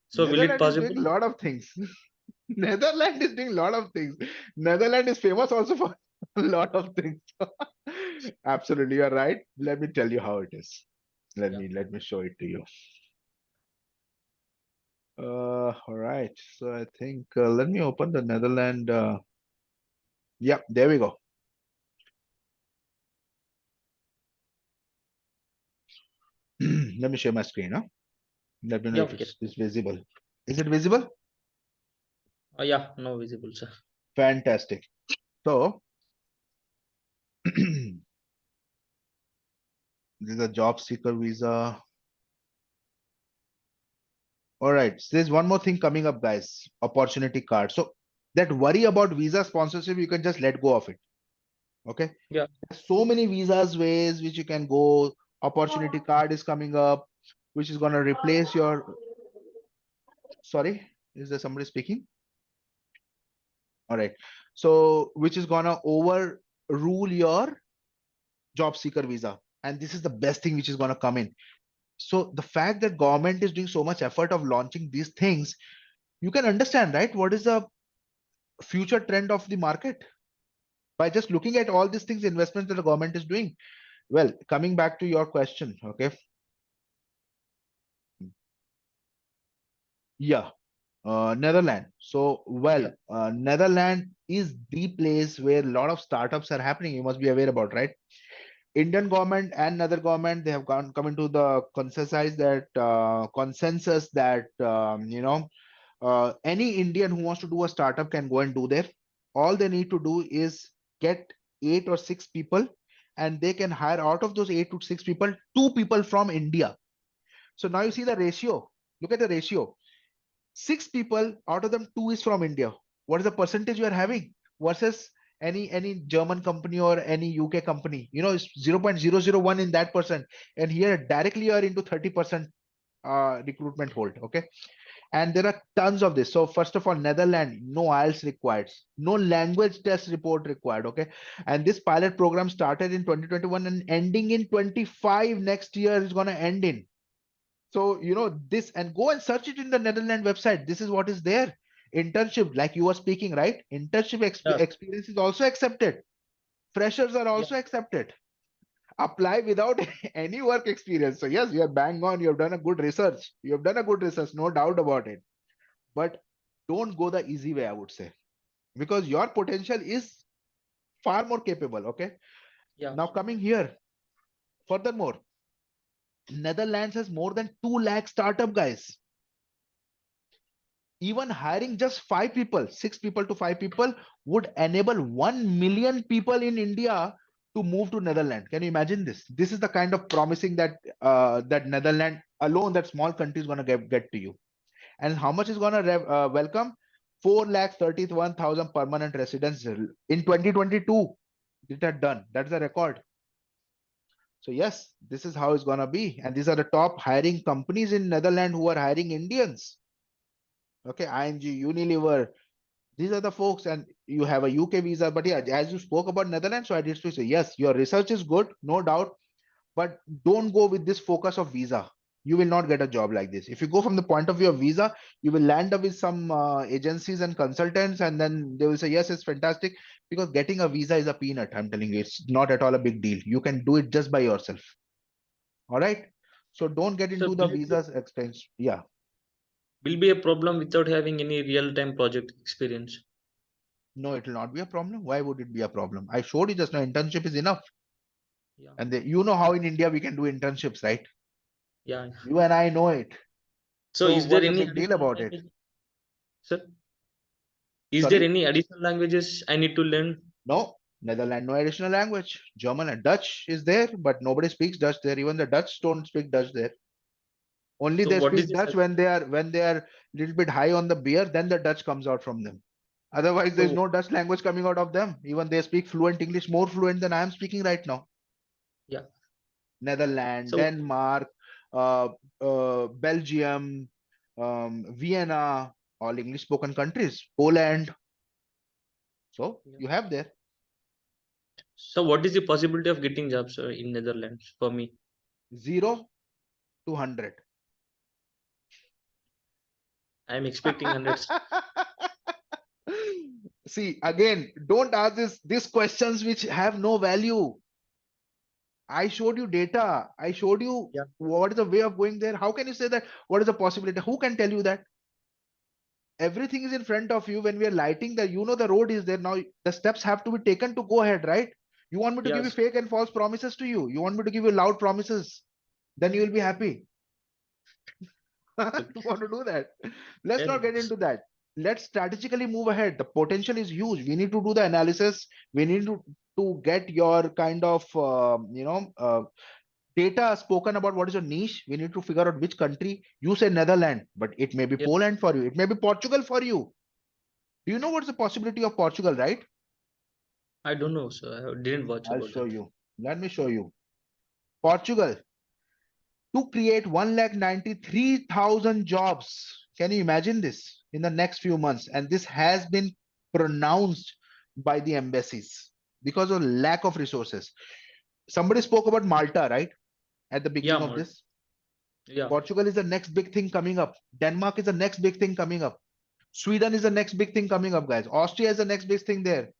S8: So will it
S1: Netherlands is
S8: possible?
S1: doing a lot of things. Netherlands is doing a lot of things. Netherlands is famous also for a lot of things. Absolutely, you're right. Let me tell you how it is. Let me show it to you. All right. So I think let me open the Netherlands. Yeah, there we go. Let me share my screen. Huh? Let me know if it's visible. Is it visible?
S8: Yeah, no visible, sir.
S1: Fantastic. So this is a job seeker visa. All right. So there's one more thing coming up, guys. Opportunity card. So that worry about visa sponsorship, you can just let go of it. Okay.
S8: Yeah.
S1: There's so many visas ways which you can go. Opportunity card is coming up, which is going to replace your. Sorry, is there somebody speaking? All right. So which is going to overrule your job seeker visa. And this is the best thing which is going to come in. So the fact that government is doing so much effort of launching these things, you can understand, right? What is the future trend of the market by just looking at all these things, investments that the government is doing. Well, coming back to your question, okay. Yeah, Netherlands. So, well, Netherlands is the place where a lot of startups are happening. You must be aware about, right? Indian government and another government, they have come into the consensus that any Indian who wants to do a startup can go and do there. All they need to do is get 8 or 6 people, and they can hire out of those 8 to 6 people, 2 people from India. So now you see the ratio. Look at the ratio. 6 people, out of them 2 is from India. What is the percentage you are having versus any German company or any UK company? It's 0.001 in that percent, and here directly you are into 30% recruitment hold. Okay. And there are tons of this. So first of all, Netherlands, no IELTS required, no language test report required. Okay. And this pilot program started in 2021 and ending in 25. Next year is going to end in. So, this, and go and search it in the Netherlands website. This is what is there. Internship, like you were speaking, right? Internship experience is also accepted. Freshers are also accepted. Apply without any work experience. So yes, you are bang on. You have done a good research. You have done a good research, no doubt about it. But don't go the easy way, I would say, because your potential is far more capable. Okay.
S8: Yeah.
S1: Now coming here, furthermore, Netherlands has more than 2 lakh startup guys. Even hiring just 5 people, 6 people to 5 people would enable 1 million people in India to move to Netherlands. Can you imagine this? This is the kind of promising that that Netherlands alone, that small country is going to get to you. And how much is going to welcome? 4,31,000 permanent residents in 2022. It had done. That's the record. So yes, this is how it's going to be. And these are the top hiring companies in Netherlands who are hiring Indians. Okay, ING, Unilever, these are the folks, and you have a UK visa. But yeah, as you spoke about Netherlands, so I did to say, yes, your research is good, no doubt, but don't go with this focus of visa. You will not get a job like this. If you go from the point of view of visa, you will land up with some agencies and consultants, and then they will say, yes, it's fantastic, because getting a visa is a peanut. I'm telling you, it's not at all a big deal. You can do it just by yourself. All right. So don't get into the visas expense. Yeah.
S8: Will be a problem without having any real-time project experience.
S1: No, it will not be a problem. Why would it be a problem? I showed you just now, internship is enough.
S8: Yeah.
S1: And you know how in India we can do internships, right?
S8: Yeah.
S1: You and I know it.
S8: So is there
S1: what's the
S8: any
S1: big deal about it?
S8: Sir, is
S1: Sorry?
S8: there any additional languages I need to learn?
S1: No, Netherlands, no additional language. German and Dutch is there, but nobody speaks Dutch there. Even the Dutch don't speak Dutch there. Only
S8: So
S1: they
S8: what is
S1: speak
S8: this?
S1: Dutch when they are little bit high on the beer, then the Dutch comes out from them. Otherwise, there's
S8: So
S1: no Dutch language coming out of them. Even they speak fluent English, more fluent than I am speaking right now.
S8: yeah.
S1: Netherlands,
S8: So
S1: Denmark, Belgium, Vienna, all English spoken countries, Poland. So
S8: yeah.
S1: you have there.
S8: So what is the possibility of getting jobs in Netherlands for me?
S1: 0 to 100.
S8: I am expecting hundreds.
S1: See, again, don't ask these questions which have no value. I showed you data. I showed you
S8: Yeah.
S1: what is the way of going there. How can you say that? What is the possibility? Who can tell you that? Everything is in front of you. When we are lighting the, you know, the road is there. Now the steps have to be taken to go ahead, right? You want me to give you
S8: Yes.
S1: fake and false promises to you? You want me to give you loud promises? Then you will be happy. You want to do that? Let's not get into that. Let's strategically move ahead. The potential is huge. We need to do the analysis. We need to get your kind of data spoken about what is your niche. We need to figure out which country. You say Netherlands, but it may be
S8: Yeah.
S1: Poland for you. It may be Portugal for you. Do you know what's the possibility of Portugal, right?
S8: I don't know, so I didn't watch
S1: I'll
S8: about
S1: show
S8: that.
S1: you. Let me show you. Portugal, to create 193,000 jobs. Can you imagine this in the next few months? And this has been pronounced by the embassies because of lack of resources. Somebody spoke about Malta, right? At the beginning of this.
S8: Yeah.
S1: Portugal is the next big thing coming up. Denmark is the next big thing coming up. Sweden is the next big thing coming up, guys. Austria is the next big thing there.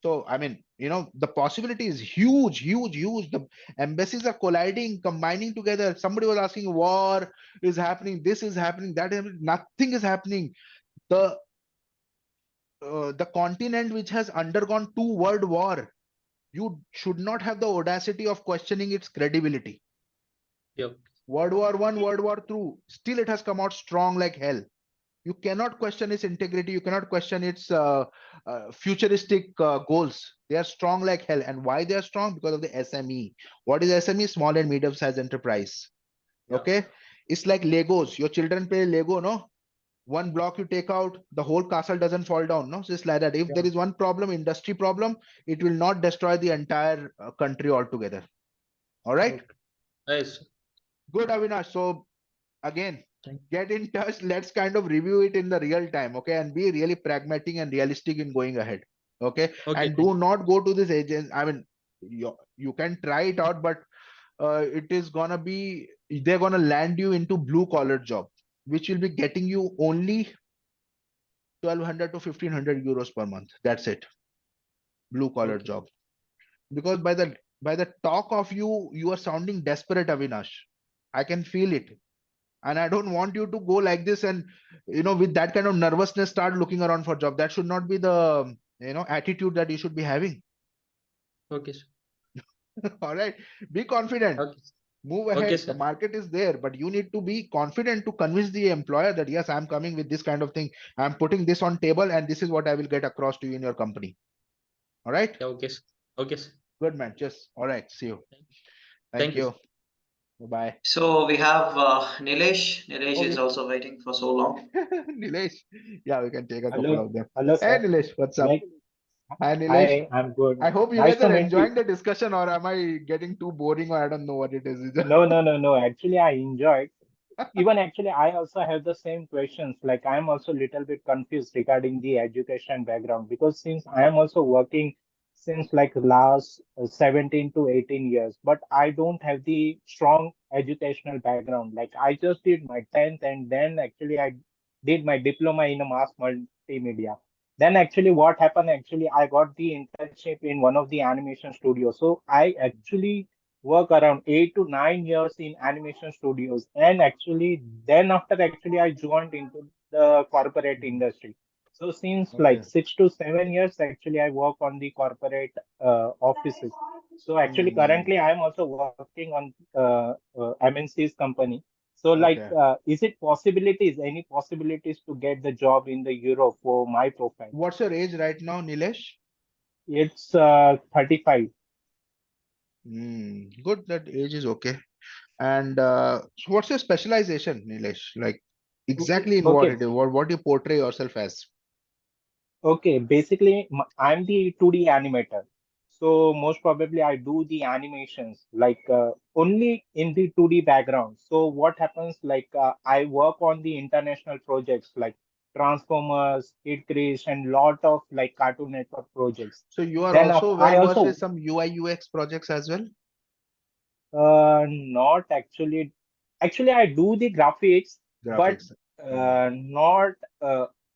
S1: So, I mean, you know, the possibility is huge, huge, huge. The embassies are colliding, combining together. Somebody was asking, war is happening, this is happening, that is, nothing is happening. The continent which has undergone 2 world war, you should not have the audacity of questioning its credibility.
S8: Yep.
S1: World War I, World War II, still it has come out strong like hell. You cannot question its integrity. You cannot question its futuristic goals. They are strong like hell. And why they are strong? Because of the SME. What is SME? Small and medium sized enterprise.
S8: Yeah.
S1: Okay. It's like Legos. Your children play Lego, no? One block you take out, the whole castle doesn't fall down. No, so it's like that. If there is one problem, industry problem, it will not destroy the entire country altogether. All right.
S8: Okay. Nice.
S1: Good, Avinash. So again, get in touch. Let's kind of review it in the real time, okay, and be really pragmatic and realistic in going ahead, okay. And do not go to this agent. I mean, you can try it out, but it is gonna be, they're gonna land you into blue collar job, which will be getting you only 1,200 to 1,500 euros per month. That's it. Blue collar job. Because by the talk of you, you are sounding desperate, Avinash. I can feel it. And I don't want you to go like this and, you know, with that kind of nervousness, start looking around for job. That should not be the, you know, attitude that you should be having.
S8: Okay, sir.
S1: All right. Be confident.
S8: Okay.
S1: Move ahead. The market is there, but you need to be confident to convince the employer that, yes, I'm coming with this kind of thing. I'm putting this on table and this is what I will get across to you in your company. All right.
S8: Okay. Okay.
S1: Good, man. Just all right. See you.
S8: Thank you.
S1: Bye-bye.
S4: So we have Nilesh. Nilesh is also waiting for so long.
S1: Nilesh. Yeah, we can take a couple
S9: Hello.
S1: of them.
S9: Hello,
S1: Hey,
S9: sir.
S1: Nilesh, what's up?
S9: Like,
S1: Hi, Nilesh.
S9: hi, I'm good.
S1: I hope you
S9: Nice
S1: guys
S9: to
S1: are
S9: meet you.
S1: enjoying the discussion, or am I getting too boring, or I don't know what it is.
S9: No. Actually, I enjoyed. Even actually, I also have the same questions. Like, I'm also a little bit confused regarding the education background because since I am also working since like last 17 to 18 years, but I don't have the strong educational background. Like I just did my 10th and then actually I did my diploma in a mass multimedia. Then actually what happened, actually I got the internship in one of the animation studios. So I actually work around 8 to 9 years in animation studios. And actually then after actually I joined into the corporate industry. So since like
S1: Okay.
S9: 6 to 7 years, actually I work on the corporate offices. So actually
S1: Hmm.
S9: currently I am also working on MNC's company. So like,
S1: Okay.
S9: is it possibilities, any possibilities to get the job in the Europe for my profile?
S1: What's your age right now, Nilesh?
S9: It's 35.
S1: Good, that age is okay. And so what's your specialization, Nilesh? Like exactly in what
S9: Okay.
S1: it is, what you portray yourself as?
S9: Okay, basically, I'm the 2D animator. So most probably I do the animations like only in the 2D background. So what happens, like I work on the international projects like Transformers, Kid Krish, and lot of like Cartoon Network projects.
S1: So you are
S9: Then
S1: also
S9: I
S1: well versed with
S9: also
S1: some UI UX projects as well?
S9: not actually. Actually, I do the graphics, but
S1: Graphics. Hmm.
S9: not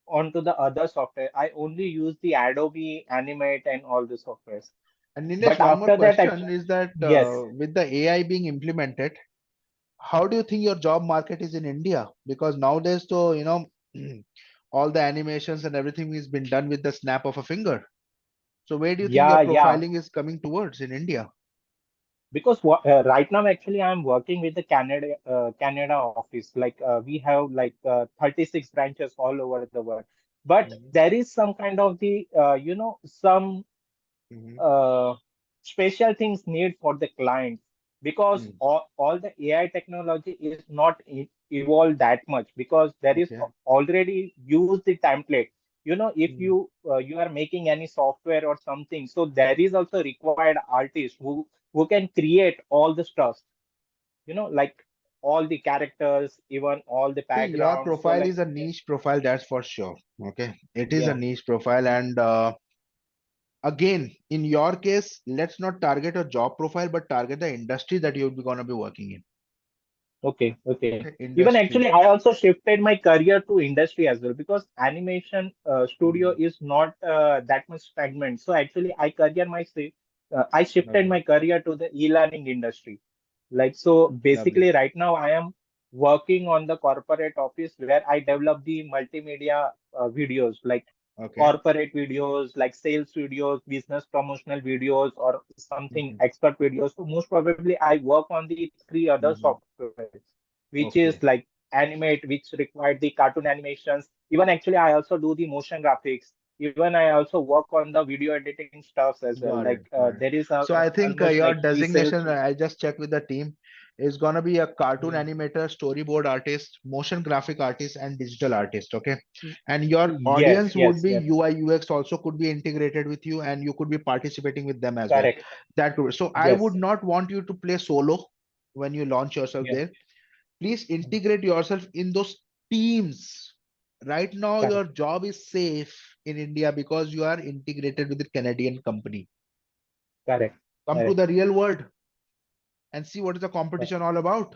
S9: onto the other software. I only use the Adobe Animate and all the softwares.
S1: And Nilesh,
S9: But
S1: one more
S9: after that,
S1: question
S9: actually,
S1: is that
S9: yes,
S1: with the AI being implemented, how do you think your job market is in India? Because nowadays, so all the animations and everything is been done with the snap of a finger. So where do you think your
S9: yeah.
S1: profiling is coming towards in India?
S9: Because right now, actually, I'm working with the Canada office. Like we have like 36 branches all over the world. But
S1: Mhm,
S9: there is some kind of the some
S1: mhm,
S9: uh, special things need for the client, because
S1: mm.
S9: all the AI technology is not evolved that much, because there is
S1: Okay.
S9: already used the template. If
S1: Mm.
S9: you are making any software or something, so there is also required artists who can create all the stuff, like all the characters, even all the
S1: See, your
S9: backgrounds. So
S1: profile
S9: like,
S1: is a niche profile, that's for sure. Okay. It is a
S9: yeah.
S1: niche profile. And again, in your case, let's not target a job profile, but target the industry that you're going to be working in.
S9: Okay, okay.
S1: Okay.
S9: Even
S1: Industry.
S9: actually, I also shifted my career to industry as well, because animation studio
S1: Mm.
S9: is not that much stagnant. So actually, I shifted
S1: Okay.
S9: my career to the e-learning industry. Like, so
S1: Lovely.
S9: basically, right now I am working on the corporate office where I develop the multimedia videos, like
S1: Okay.
S9: corporate videos, like sales videos, business promotional videos, or something
S1: Mhm,
S9: expert videos. So most probably I work on the three other
S1: mhm.
S9: softwares, which is
S1: Okay.
S9: like Animate, which required the cartoon animations. Even actually, I also do the motion graphics. Even I also work on the video editing stuffs as well.
S1: Got
S9: Like
S1: it. Got it.
S9: there is
S1: So I think
S9: almost
S1: your
S9: like pre-sales.
S1: designation, I just checked with the team, is gonna be a cartoon
S9: Yeah.
S1: animator, storyboard artist, motion graphic artist, and digital artist. Okay. And your
S9: Yes,
S1: audience would
S9: yes,
S1: be
S9: yes.
S1: UI UX also could be integrated with you, and you could be participating with them as well.
S9: Correct.
S1: That could. So I would
S9: Yes.
S1: not want you to play solo when you launch yourself
S9: Yes.
S1: there. Please integrate yourself in those teams. Right now,
S9: Correct.
S1: your job is safe in India because you are integrated with the Canadian company.
S9: Correct.
S1: Come to
S9: Correct.
S1: the real world and see what is the
S9: Correct.
S1: competition all about.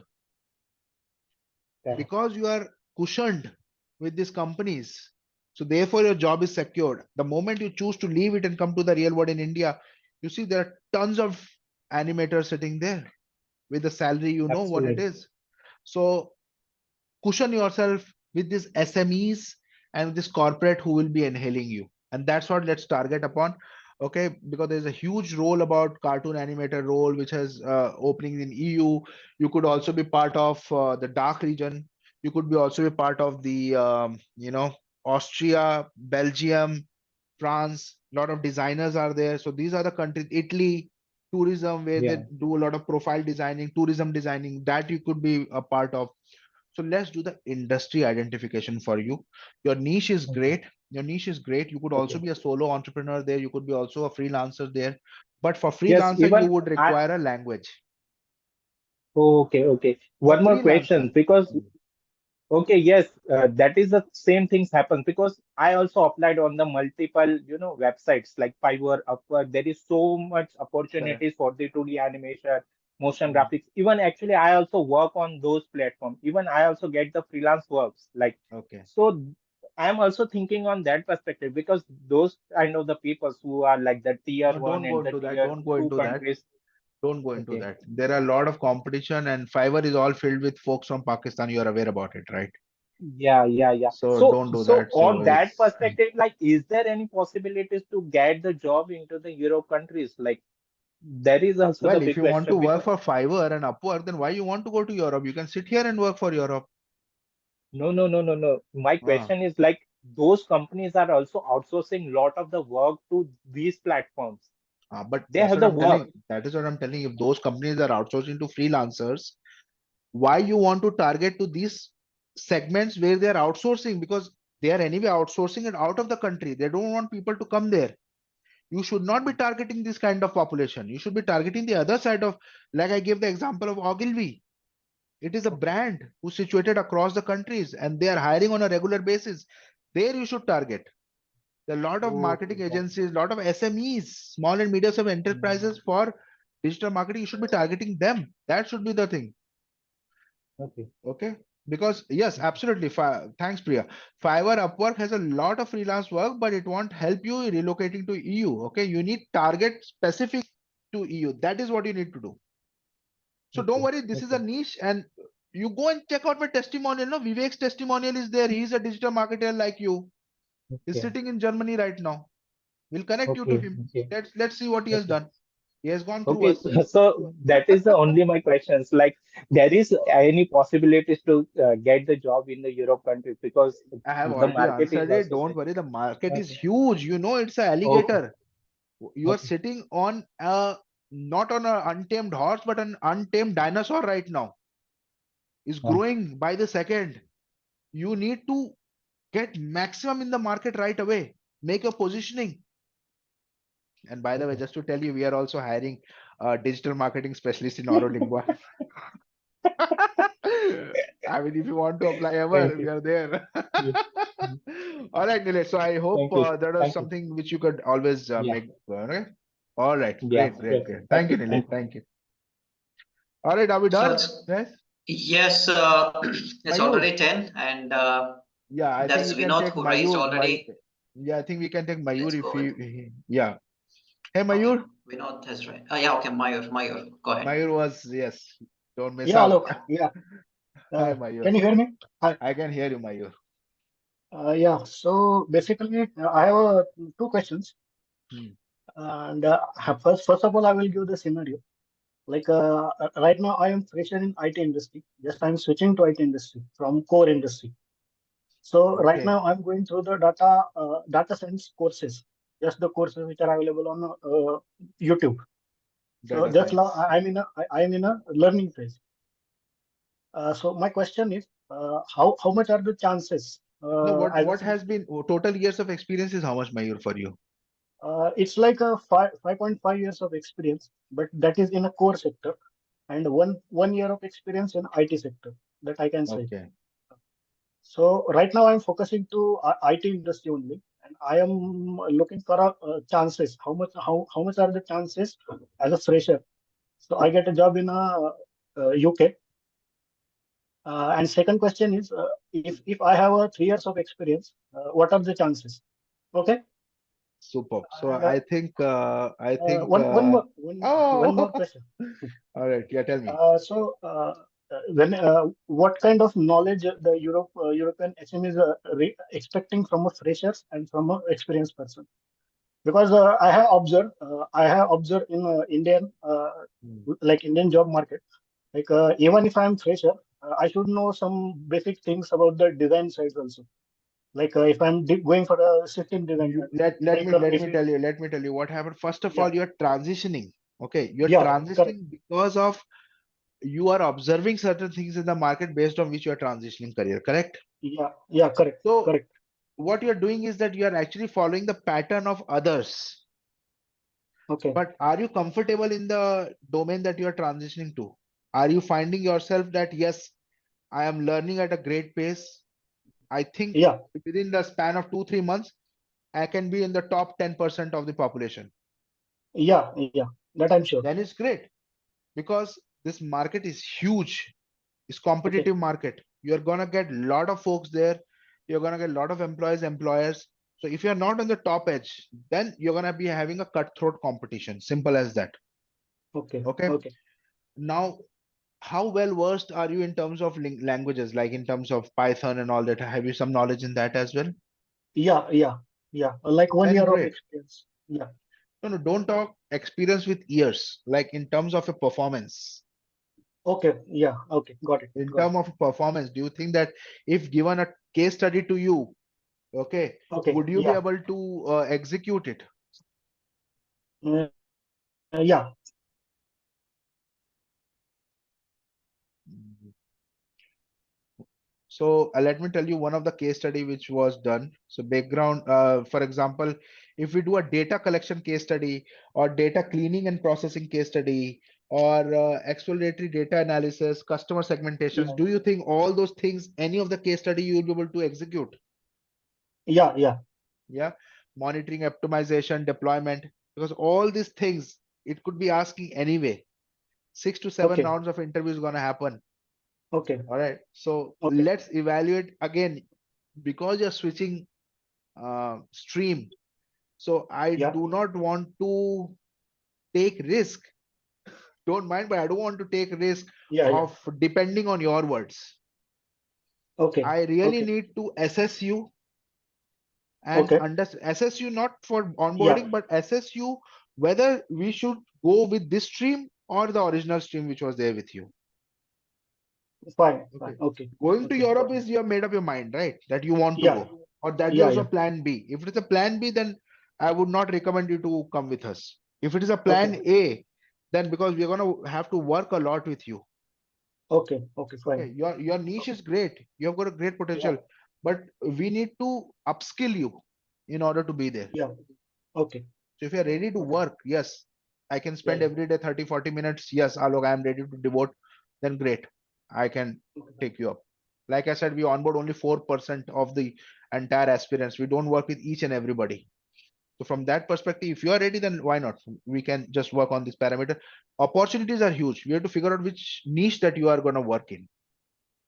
S9: Correct.
S1: Because you are cushioned with these companies. So therefore your job is secured. The moment you choose to leave it and come to the real world in India, you see there are tons of animators sitting there with the salary, you know what it
S9: Absolutely.
S1: is. So cushion yourself with these SMEs and with this corporate who will be inhaling you. And that's what let's target upon. Okay, because there's a huge role about cartoon animator role which has openings in EU. You could also be part of the dark region. You could be also be part of the Austria, Belgium, France. A lot of designers are there. So these are the countries. Italy, tourism where they
S9: Yeah.
S1: do a lot of profile designing, tourism designing that you could be a part of. So let's do the industry identification for you. Your niche is
S9: Okay.
S1: great. Your niche is great. You could also
S9: Okay.
S1: be a solo entrepreneur there. You could be also a freelancer there. But for
S9: Yes.
S1: freelancer, you
S9: Even
S1: would
S9: I.
S1: require a language.
S9: Okay. Okay.
S1: For
S9: One more
S1: freelancer.
S9: question, because okay, yes, that is the same things happen, because I also applied on the multiple, websites like Fiverr, Upwork. There is so much
S1: Correct.
S9: opportunities for the 2D animation, motion graphics. Even actually, I also work on those platforms. Even I also get the freelance works. Like,
S1: Okay.
S9: so I'm also thinking on that perspective, because those kind of the people who are like the tier
S1: No,
S9: one
S1: don't go
S9: and the
S1: into that.
S9: tier
S1: Don't go
S9: two
S1: into that.
S9: countries.
S1: Don't go into
S9: Okay.
S1: that. There are a lot of competition, and Fiverr is all filled with folks from Pakistan. You are aware about it, right?
S9: Yeah.
S1: So
S9: So,
S1: don't do
S9: so
S1: that. So
S9: on that
S1: it's
S9: perspective, like, is there any possibilities to get the job into the Europe countries? Like, there is also the
S1: well, if
S9: big
S1: you want to
S9: question,
S1: work
S9: because
S1: for Fiverr and Upwork, then why you want to go to Europe? You can sit here and work for Europe.
S9: no. My
S1: Ah.
S9: question is like, those companies are also outsourcing lot of the work to these platforms.
S1: But
S9: They
S1: that's
S9: have
S1: what
S9: the
S1: I'm
S9: work.
S1: telling. That is what I'm telling. If those companies are outsourcing to freelancers, why you want to target to these segments where they are outsourcing? Because they are anyway outsourcing it out of the country. They don't want people to come there. You should not be targeting this kind of population. You should be targeting the other side of, like I gave the example of Ogilvy. It is a brand who's situated across the countries and they are hiring on a regular basis. There you should target. There are a lot of marketing
S9: Okay,
S1: agencies, a lot of SMEs, small and medium sized enterprises for digital marketing. You should be targeting them. That should be the thing.
S9: okay.
S1: Okay. Because yes, absolutely. Thanks, Priya. Fiverr Upwork has a lot of freelance work, but it won't help you relocating to EU. Okay. You need target specific to EU. That is what you need to do. So don't worry, this is a niche, and you go and check out my testimonial. No, Vivek's testimonial is there. He's a digital marketer like you. He's sitting in Germany right now. We'll connect you to him.
S9: Okay.
S1: Let's see what he has done. He has gone through
S9: Okay,
S1: us.
S9: so that is the only my questions. Like, there is any possibilities to get the job in the Europe countries, because
S1: I have
S9: the
S1: already
S9: market is
S1: answered it.
S9: also
S1: Don't
S9: said.
S1: worry, the market is
S9: Okay,
S1: huge. You know, it's an
S9: okay,
S1: alligator. You are
S9: okay.
S1: sitting on a not on an untamed horse, but an untamed dinosaur right now. Is growing by the second. You need to get maximum in the market right away. Make a positioning. And by the way, just to tell you, we are also hiring a digital marketing specialist in Aurolingua. I mean, if you want to apply ever,
S9: Thank
S1: we
S9: you.
S1: are there.
S9: Yeah.
S1: All right, Nilesh. So I hope
S9: Thank you.
S1: that was
S9: Thank you.
S1: something which you could always
S9: Yeah.
S1: make. Okay? All right.
S9: Yeah.
S1: Great.
S9: Yes.
S1: Thank you, Nilesh.
S9: Thank you.
S1: Thank you. All right. Are we
S4: So
S1: done?
S4: it's
S1: Yes.
S4: yes, it's
S1: Mayur.
S4: already 10, and
S1: Yeah, I
S4: there
S1: think
S4: is
S1: we can
S4: Vinod
S1: take
S4: who raised
S1: Mayur.
S4: already.
S1: Yeah, I think we can take Mayur
S4: Let's
S1: if
S4: go with
S1: yeah. Hey,
S4: okay.
S1: Mayur.
S4: Vinod has right. Yeah, okay, Mayur, go ahead.
S1: Mayur was, yes. Don't miss
S10: Yeah,
S1: out.
S10: Alok. Yeah.
S1: Hi, Mayur.
S10: Can you hear me? Hi.
S1: I can hear you, Mayur.
S10: Yeah. So basically, I have two questions.
S1: Hmm.
S10: And first of all, I will give the scenario. Like right now, I am fresher in IT industry. Just I'm switching to IT industry from core industry. So right
S1: Okay.
S10: now, I'm going through the data science courses. Just the courses which are available on YouTube. So
S1: Data
S10: just now,
S1: science.
S10: I'm in a learning phase. So my question is, how much are the chances
S1: No,
S10: as a
S1: what has been total years of experience is how much, Mayur, for you?
S10: it's like a 5.5 years of experience, but that is in a core sector, and one year of experience in IT sector that I can say.
S1: Okay.
S10: So right now I'm focusing to IT industry only, and I am looking for chances. How much are the chances as a fresher? So I get a job in UK. And second question is, if I have 3 years of experience, what are the chances? Okay.
S1: Superb. So
S10: And
S1: I think
S10: one more
S1: oh
S10: question.
S1: all right. Yeah, tell me.
S10: When what kind of knowledge the European SME is expecting from a freshers and from an experienced person? Because I have observed in Indian job market, like even if I'm fresher, I should know some basic things about the design side also. Like if I'm going for a system design,
S1: Let me tell you what happened. First of
S10: yeah,
S1: all, you're transitioning. Okay, you're
S10: yeah, correct,
S1: transitioning because of you are observing certain things in the market based on which you are transitioning career, correct?
S10: yeah, correct,
S1: So
S10: correct.
S1: what you're doing is that you are actually following the pattern of others.
S10: Okay.
S1: But are you comfortable in the domain that you are transitioning to? Are you finding yourself that yes, I am learning at a great pace? I think
S10: Yeah,
S1: within the span of 2-3 months, I can be in the top 10% of the population.
S10: yeah, that I'm sure.
S1: Then it's great because this market is huge. It's competitive market. You're gonna get a lot of folks there. You're gonna get a lot of employers. So if you're not on the top edge, then you're gonna be having a cutthroat competition. Simple as that.
S10: Okay.
S1: Okay.
S10: Okay.
S1: Now, how well versed are you in terms of languages, like in terms of Python and all that? Have you some knowledge in that as well?
S10: Yeah. Like 1
S1: Then
S10: year of
S1: great.
S10: experience. Yeah.
S1: No, don't talk experience with years, like in terms of a performance.
S10: Okay. Yeah. Okay. Got it.
S1: In
S10: Got
S1: terms of performance, do you think that if given a case study to you, okay,
S10: Okay.
S1: would you be
S10: Yeah.
S1: able to execute it?
S10: Yeah.
S1: So let me tell you one of the case study which was done. So background, for example, if we do a data collection case study or data cleaning and processing case study or exploratory data analysis, customer segmentations, do you think all those things, any of the case study you will be able to execute?
S10: Yeah.
S1: Yeah, monitoring, optimization, deployment, because all these things, it could be asking anyway. 6 to 7
S10: Okay.
S1: rounds of interviews gonna happen.
S10: Okay.
S1: All right. So
S10: Okay.
S1: let's evaluate again, because you're switching stream. So I
S10: Yeah.
S1: do not want to take risk. Don't mind, but I don't want to take risk
S10: Yeah.
S1: of depending on your words.
S10: Okay.
S1: I really
S10: Okay.
S1: need to assess you and
S10: Okay.
S1: assess you, not for
S10: Yeah.
S1: onboarding, but assess you whether we should go with this stream or the original stream which was there with you.
S10: Fine.
S1: Okay.
S10: Okay.
S1: Going to
S10: Okay.
S1: Europe is you have made up your mind, right? That you want to
S10: Yeah.
S1: go, or that
S10: Yeah.
S1: was a
S10: Yeah.
S1: plan B. If it is a plan B, then I would not recommend you to come with us. If it is a
S10: Okay.
S1: plan A, then because we're gonna have to work a lot with you.
S10: Okay. Okay.
S1: Okay,
S10: Fine.
S1: your niche is great. You have got a great
S10: Yeah.
S1: potential, but we need to upskill you in order to be there.
S10: Yeah. Okay.
S1: So if you're ready to
S10: Okay.
S1: work, yes, I can
S10: Yeah.
S1: spend
S10: Yeah.
S1: every day 30, 40 minutes. Yes, Alok, I am ready to devote. Then great, I can
S10: Okay.
S1: take you up. Like I said, we onboard only 4% of the entire aspirants. We don't work with each and everybody. So from that perspective, if you are ready, then why not? We can just work on this parameter. Opportunities are huge. We have to figure out which niche that you are gonna work in.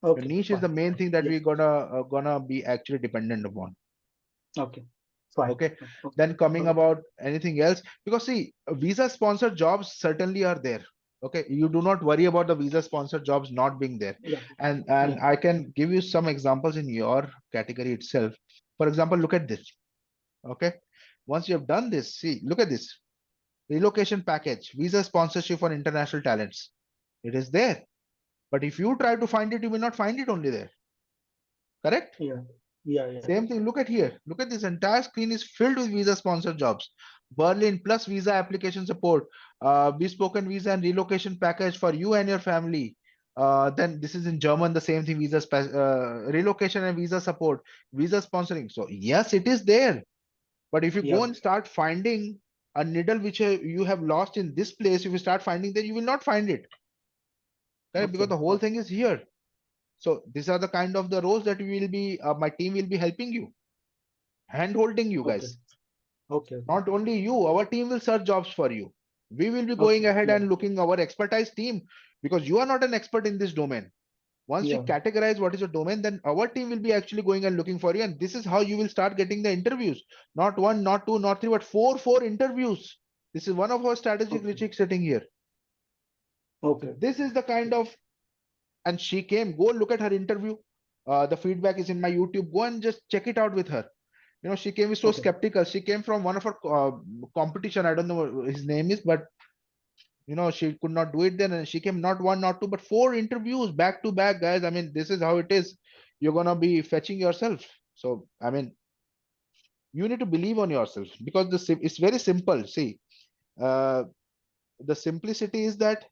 S1: Your
S10: Okay.
S1: niche is the
S10: Fine.
S1: main thing that
S10: Yes.
S1: we're gonna be actually dependent upon.
S10: Okay. Fine.
S1: Okay.
S10: Okay.
S1: Then coming
S10: Okay.
S1: about anything else, because see, visa sponsored jobs certainly are there. Okay, you do not worry about the visa sponsored jobs not being there.
S10: Yeah.
S1: And
S10: Yeah.
S1: I can give you some examples in your category itself. For example, look at this. Okay, once you have done this, see, look at this relocation package, visa sponsorship for international talents. It is there, but if you try to find it, you will not find it only there. Correct?
S10: Yeah. Yeah.
S1: Same thing, look at here. Look at this entire screen is filled with visa sponsored jobs. Berlin plus visa application support, bespoke visa and relocation package for you and your family. Then this is in German, the same thing, relocation and visa support, visa sponsoring. So yes, it is there. But if you
S10: Yeah.
S1: go and start finding a needle which you have lost in this place, if you start finding, then you will not find it. Correct? Because
S10: Okay.
S1: the whole thing is here. So these are the kind of the roles that we will be, my team will be helping you, hand holding you
S10: Okay.
S1: guys.
S10: Okay.
S1: Not only you, our team will search jobs for you. We will be going
S10: Okay.
S1: ahead
S10: Yeah.
S1: and looking our expertise team, because you are not an expert in this domain. Once we
S10: Yeah.
S1: categorize what is your domain, then our team will be actually going and looking for you. And this is how you will start getting the interviews. Not one, not two, not three, but four interviews. This is one of our strategic
S10: Okay.
S1: Richik sitting here.
S10: Okay.
S1: This is the kind of, and she came, go look at her interview. The feedback is in my YouTube. Go and just check it out with her. You know, she came so
S10: Okay.
S1: skeptical. She came from one of her competition. I don't know what his name is, but you know, she could not do it then. And she came not one, not two, but four interviews back to back, guys. I mean, this is how it is. You're gonna be fetching yourself. So, I mean, you need to believe on yourself, because it's very simple. See, uh, the simplicity is that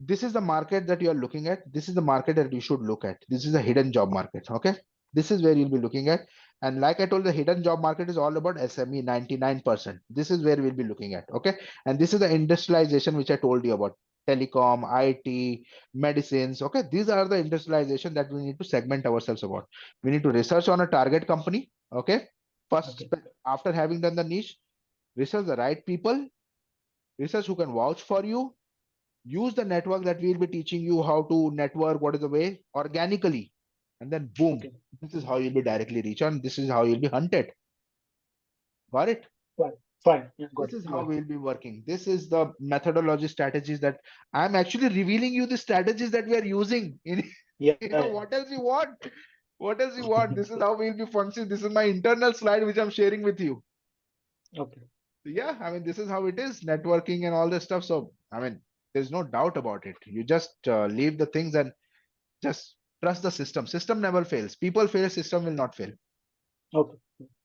S1: this is the market that you are looking at. This is the market that you should look at. This is a hidden job market. Okay. This is where you'll be looking at. And like I told, the hidden job market is all about SME 99%. This is where we'll be looking at. Okay. And this is the industrialization, which I told you about: telecom, IT, medicines. Okay. These are the industrialization that we need to segment ourselves about. We need to research on a target company. Okay. First,
S10: Okay.
S1: after having done the niche, research the right people, research who can vouch for you, use the network that we'll be teaching you how to network, what is the way, organically. And then boom,
S10: Okay.
S1: this is how you'll be directly reached and this is how you'll be hunted. Got it?
S10: Fine. Yeah, got
S1: This
S10: it.
S1: is how we'll be working. This is the methodology strategies that I'm actually revealing you the strategies that we are using.
S10: Yeah.
S1: What else you want? What else you want? This is how we'll be functioning. This is my internal slide which I'm sharing with you.
S10: Okay.
S1: Yeah, I mean, this is how it is, networking and all this stuff. So, I mean, there's no doubt about it. You just leave the things and just trust the system. System never fails. People fail, system will not fail.
S10: Okay.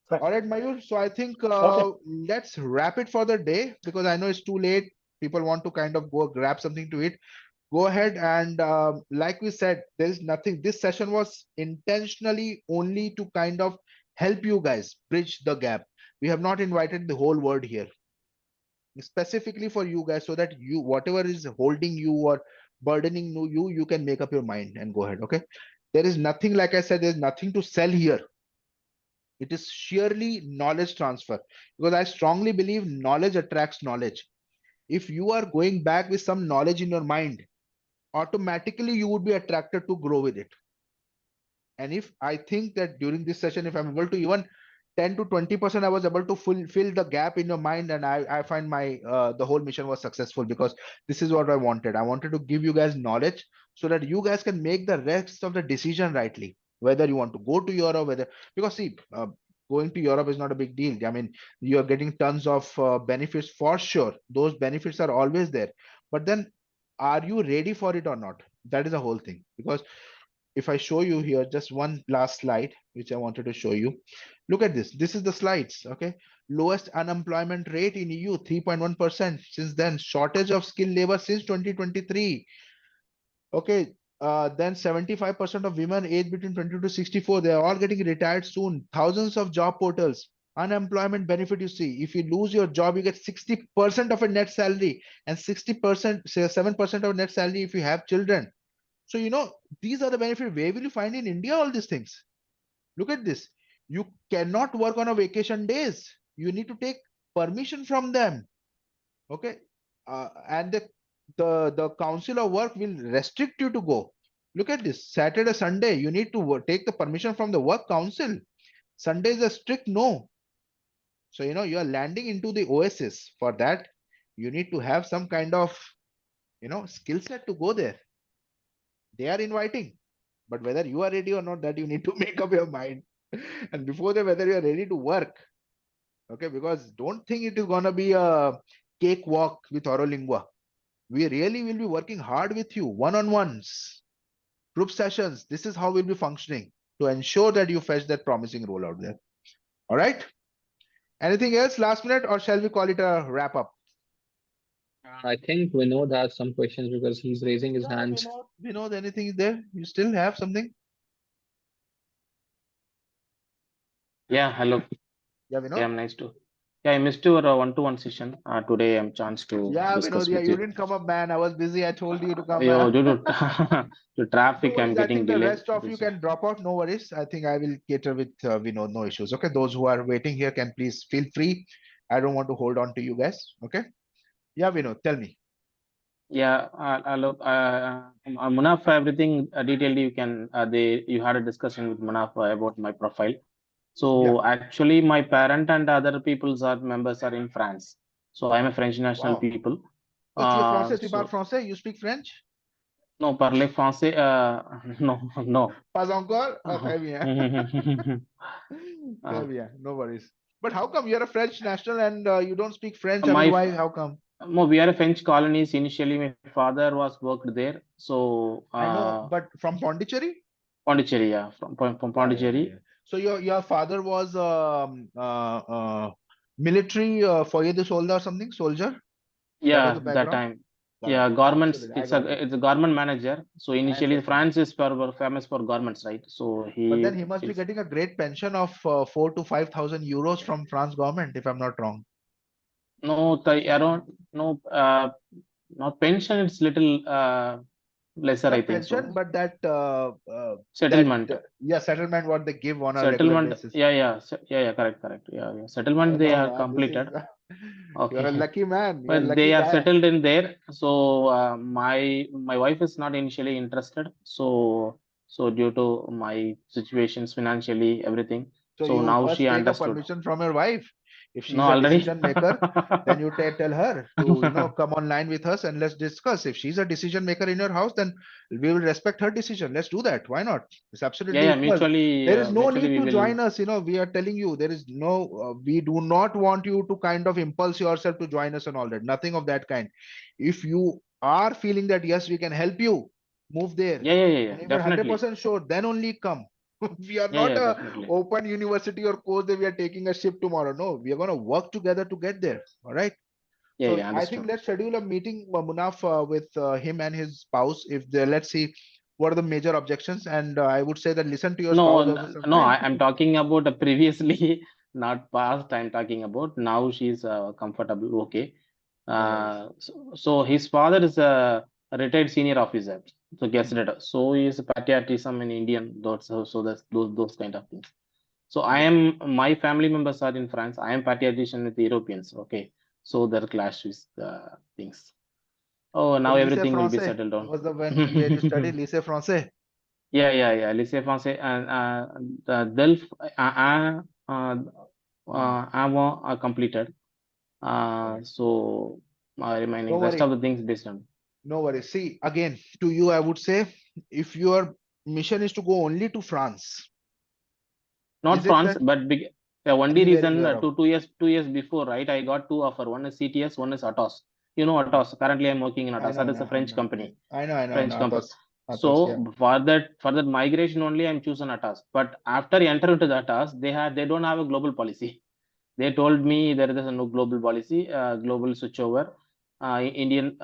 S10: Fine.
S1: All right, Mayur. So I think
S10: Okay.
S1: let's wrap it for the day because I know it's too late. People want to kind of go grab something to eat. Go ahead and like we said, there is nothing. This session was intentionally only to kind of help you guys bridge the gap. We have not invited the whole world here. Specifically for you guys so that you whatever is holding you or burdening you can make up your mind and go ahead. Okay, there is nothing, like I said, there's nothing to sell here. It is sheerly knowledge transfer because I strongly believe knowledge attracts knowledge. If you are going back with some knowledge in your mind, automatically you would be attracted to grow with it. And if I think that during this session, if I'm able to even 10 to 20%, I was able to fill the gap in your mind, and I find my the whole mission was successful because this is what I wanted. I wanted to give you guys knowledge so that you guys can make the rest of the decision rightly, whether you want to go to Europe, whether because see, going to Europe is not a big deal. I mean, you are getting tons of benefits for sure. Those benefits are always there, but then are you ready for it or not? That is the whole thing. Because if I show you here, just one last slide, which I wanted to show you. Look at this. This is the slides. Okay. Lowest unemployment rate in EU, 3.1%. Since then, shortage of skilled labor since 2023. Okay. Then 75% of women aged between 20 to 64, they are all getting retired soon. Thousands of job portals. Unemployment benefit, you see, if you lose your job, you get 60% of a net salary and 60%, say 7% of net salary if you have children. So, these are the benefits. Where will you find in India all these things? Look at this. You cannot work on a vacation days. You need to take permission from them. Okay. And the council of work will restrict you to go. Look at this. Saturday, Sunday, you need to take the permission from the work council. Sunday is a strict no. So, you are landing into the oasis. For that, you need to have some kind of, skill set to go there. They are inviting, but whether you are ready or not, that you need to make up your mind. And before that, whether you are ready to work. Okay, because don't think it is gonna be a cakewalk with Aurolingua. We really will be working hard with you, one-on-ones, group sessions. This is how we'll be functioning to ensure that you fetch that promising role out there. All right. Anything else last minute, or shall we call it a wrap up?
S3: I think Vinod has some questions because he's raising his
S1: Yeah,
S3: hands.
S1: Vinod, anything is there? You still have something?
S11: Yeah, hello.
S1: Yeah,
S11: Yeah,
S1: Vinod.
S11: I'm nice to. Yeah, I missed your one-to-one session. Today I'm chance to
S1: Yeah,
S11: discuss
S1: Vinod, yeah,
S11: with
S1: you
S11: you.
S1: didn't come up, man. I was busy. I told you to come.
S11: Yo, due to to
S1: No
S11: traffic, I'm
S1: worries. I
S11: getting
S1: think the
S11: delayed.
S1: rest of you can drop out. No worries. I think I will cater with Vinod. No issues. Okay. Those who are waiting here can please feel free. I don't want to hold on to you guys. Okay. Yeah, Vinod, tell me.
S11: Yeah, look, Munafa, everything detailed. You can you had a discussion with Munafa about my profile. So actually, my parent and other people's are members are in France. So I'm a French national
S1: Wow.
S11: people.
S1: Oh, tu es français, tu parles
S11: So
S1: français, you speak French?
S11: non, parler français, non, non.
S1: Pas encore? Oh, très bien. Très bien. No worries. But how come you're a French national and you don't speak French? I mean, why? How come?
S11: No, we are a French colonies. Initially, my father was worked there. So
S1: I know, but from Pondicherry?
S11: Pondicherry, yeah, from Pondicherry.
S1: So your father was military foyer de soldier or something, soldier?
S11: Yeah, that time. Yeah, garments. It's a garment manager. So initially, France is famous for garments, right? So
S1: But then he must be getting a great pension of 4,000 to 5,000 euros from France government, if I'm not wrong.
S11: No, around no, not pension. It's little lesser,
S1: Not
S11: I think
S1: pension,
S11: so.
S1: but that
S11: Settlement.
S1: settlement what they give on a
S11: Settlement.
S1: regular basis.
S11: Yeah, correct. Yeah. Settlement they are completed.
S1: You're a
S11: Okay.
S1: lucky man. You're a
S11: But they
S1: lucky
S11: are
S1: guy.
S11: settled in there. So my wife is not initially interested. So due to my situations financially, everything.
S1: So
S11: So
S1: you
S11: now
S1: first
S11: she
S1: take a
S11: understood.
S1: permission from your wife. If
S11: No,
S1: she's a
S11: already.
S1: decision maker, then you tell her to, come online with us and let's discuss. If she's a decision maker in your house, then we will respect her decision. Let's do that. Why not? It's
S11: Yeah,
S1: absolutely
S11: yeah.
S1: equal. There is no
S11: Mutually
S1: need
S11: we
S1: to
S11: will.
S1: join us. We are telling you there is no, we do not want you to kind of impulse yourself to join us and all that. Nothing of that kind. If you are feeling that, yes, we can help you, move there.
S11: Yeah, yeah, yeah, yeah.
S1: And if you're
S11: Definitely.
S1: 100% sure, then only come. We are
S11: Yeah,
S1: not
S11: yeah,
S1: a
S11: definitely.
S1: open university or course that we are taking a ship tomorrow. No, we are going to work together to get there. All right.
S11: Yeah,
S1: So
S11: yeah.
S1: I think
S11: Understood.
S1: let's schedule a meeting, Munaf, with him and his spouse. If they, let's see what are the major objections. And I would say that listen to your spouse
S11: No,
S1: also
S11: no.
S1: sometime.
S11: I'm talking about previously, not past. I'm talking about now. She's comfortable. Okay.
S1: No worries.
S11: So his father is a retired senior officer. So gazetted. So he is patriotism in Indian. So that's those kind of things. So my family members are in France. I am patriotism with Europeans. Okay. So there clash with things. Oh,
S1: So
S11: now
S1: lycée
S11: everything will be
S1: français
S11: settled down.
S1: was the one where you studied lycée français.
S11: Yeah. Lycée français and the Delft avant completed.
S1: Right.
S11: So remaining
S1: No
S11: rest of
S1: worry.
S11: the things based on.
S1: No worries. See, again, to you, I would say, if your mission is to go only to France,
S11: Not
S1: is it
S11: France,
S1: that
S11: but the only
S1: anywhere in
S11: reason
S1: Europe?
S11: 2 years before, right? I got two offer. One is CTS, one is Atos. You know Atos. Currently, I'm working in
S1: I
S11: Atos.
S1: know,
S11: That
S1: I
S11: is a
S1: know,
S11: French company.
S1: I know.
S11: Company.
S1: Athos, Athos, yeah.
S11: So for that migration only, I'm choosing Atos. But after enter into the Atos, they don't have a global policy. They told me there is no global policy, global switchover. Indian,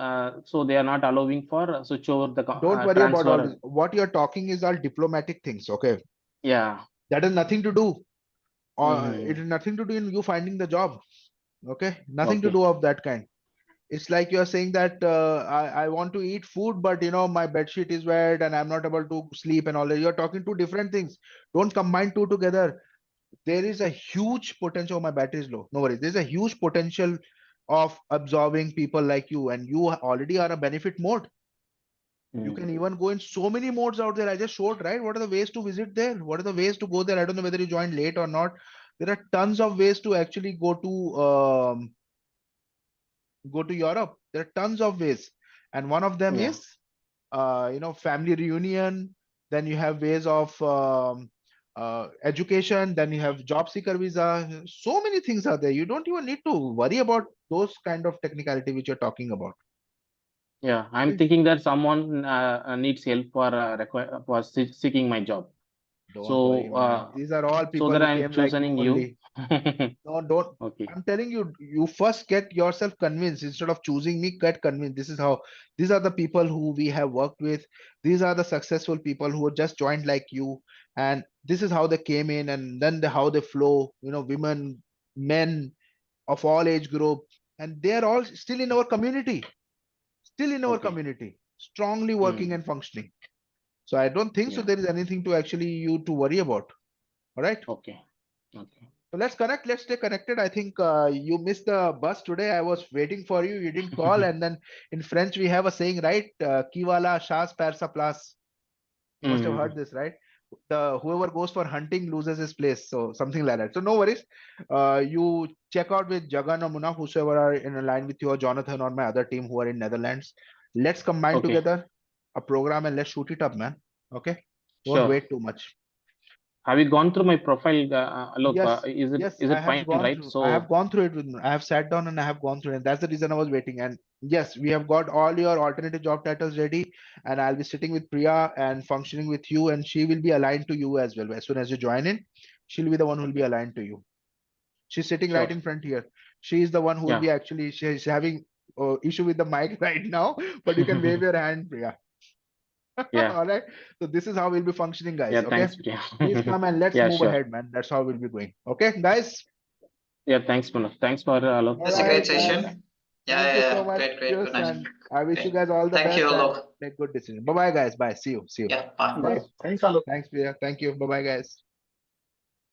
S11: so they are not allowing for switchover the
S1: Don't worry about all this.
S11: transfer.
S1: What you're talking is all diplomatic things, okay?
S11: Yeah.
S1: That has nothing to do, or it
S11: Mm-hmm.
S1: has nothing to do in you finding the job, okay? Nothing to
S11: Okay.
S1: do of that kind. It's like you're saying that I want to eat food, but my bed sheet is wet and I'm not able to sleep and all that. You're talking two different things. Don't combine two together. There is a huge potential. My battery is low. No worries. There's a huge potential of absorbing people like you, and you already are a benefit mode. You can even go in so many modes out there. I just showed, right? What are the ways to visit there? What are the ways to go there? I don't know whether you joined late or not. There are tons of ways to actually go to Europe. There are tons of ways, and one of them
S11: Yeah.
S1: is family reunion. Then you have ways of education. Then you have job seeker visa. So many things are there. You don't even need to worry about those kind of technicality which you're talking about.
S11: Yeah, I'm
S1: Okay?
S11: thinking that someone needs help for seeking my job.
S1: Don't worry,
S11: So
S1: man. These are all
S11: so
S1: people
S11: that
S1: who
S11: I'm
S1: came like you
S11: choosing you.
S1: only. No, don't.
S11: Okay.
S1: I'm telling you, you first get yourself convinced instead of choosing me, get convinced. This is how, these are the people who we have worked with. These are the successful people who just joined like you. And this is how they came in and then how they flow, women, men of all age group. And they're all still in our community,
S11: Okay.
S1: strongly working
S11: Mm.
S1: and functioning. So I don't think so
S11: Yeah.
S1: there is anything to actually you to worry about. All right.
S11: Okay. Okay.
S1: So let's connect. Let's stay connected. I think you missed the bus today. I was waiting for you. You didn't call. And then in French, we have a saying, right? Qui wala chasse perd sa place. You must have
S11: Mm.
S1: heard this, right? The whoever goes for hunting loses his place. So something like that. So no worries. You check out with Jagan or Munaf, whosoever are in a line with you, or Jonathan or my other team who are in Netherlands. Let's combine
S11: Okay.
S1: together a program and let's shoot it up, man. Okay. Don't
S11: Sure.
S1: wait too much.
S11: Have you gone through my profile, Alok?
S1: Yes,
S11: Is it
S1: yes,
S11: is
S1: I
S11: it
S1: have
S11: fine,
S1: gone
S11: right?
S1: through. I have
S11: So
S1: gone through it with. I have sat down and I have gone through it. And that's the reason I was waiting. And yes, we have got all your alternative job titles ready. And I'll be sitting with Priya and functioning with you, and she will be aligned to you as well. As soon as you join in, she'll be the one who will be
S11: okay.
S1: aligned to you. She's sitting right
S11: Sure.
S1: in front here. She is the one who will
S11: Yeah.
S1: be actually. She's having issue with the mic right now, but you can wave your hand, Priya.
S11: Yeah.
S1: All right. So this is how we'll be functioning, guys.
S11: Yeah.
S1: Okay.
S11: Thanks, Priya.
S1: Please come and let's
S11: Yeah.
S1: move
S11: Sure.
S1: ahead, man. That's how we'll be going. Okay, guys.
S11: Yeah. Thanks, Manoj. Thanks for Alok.
S1: All
S4: That's a great
S1: right,
S11: Thanks.
S1: guys.
S4: session. Yeah,
S1: Thank
S4: yeah,
S1: you so
S4: yeah.
S1: much,
S4: Great, good
S1: Chris,
S4: night.
S1: and I wish you
S4: Great.
S1: guys all the
S4: Thank you,
S1: best and
S4: Alok.
S1: make good decisions. Bye bye, guys. Bye. See you. See you.
S4: Yeah, bye.
S10: Bye. Thanks, Alok.
S1: Thanks, Priya. Thank you. Bye bye, guys.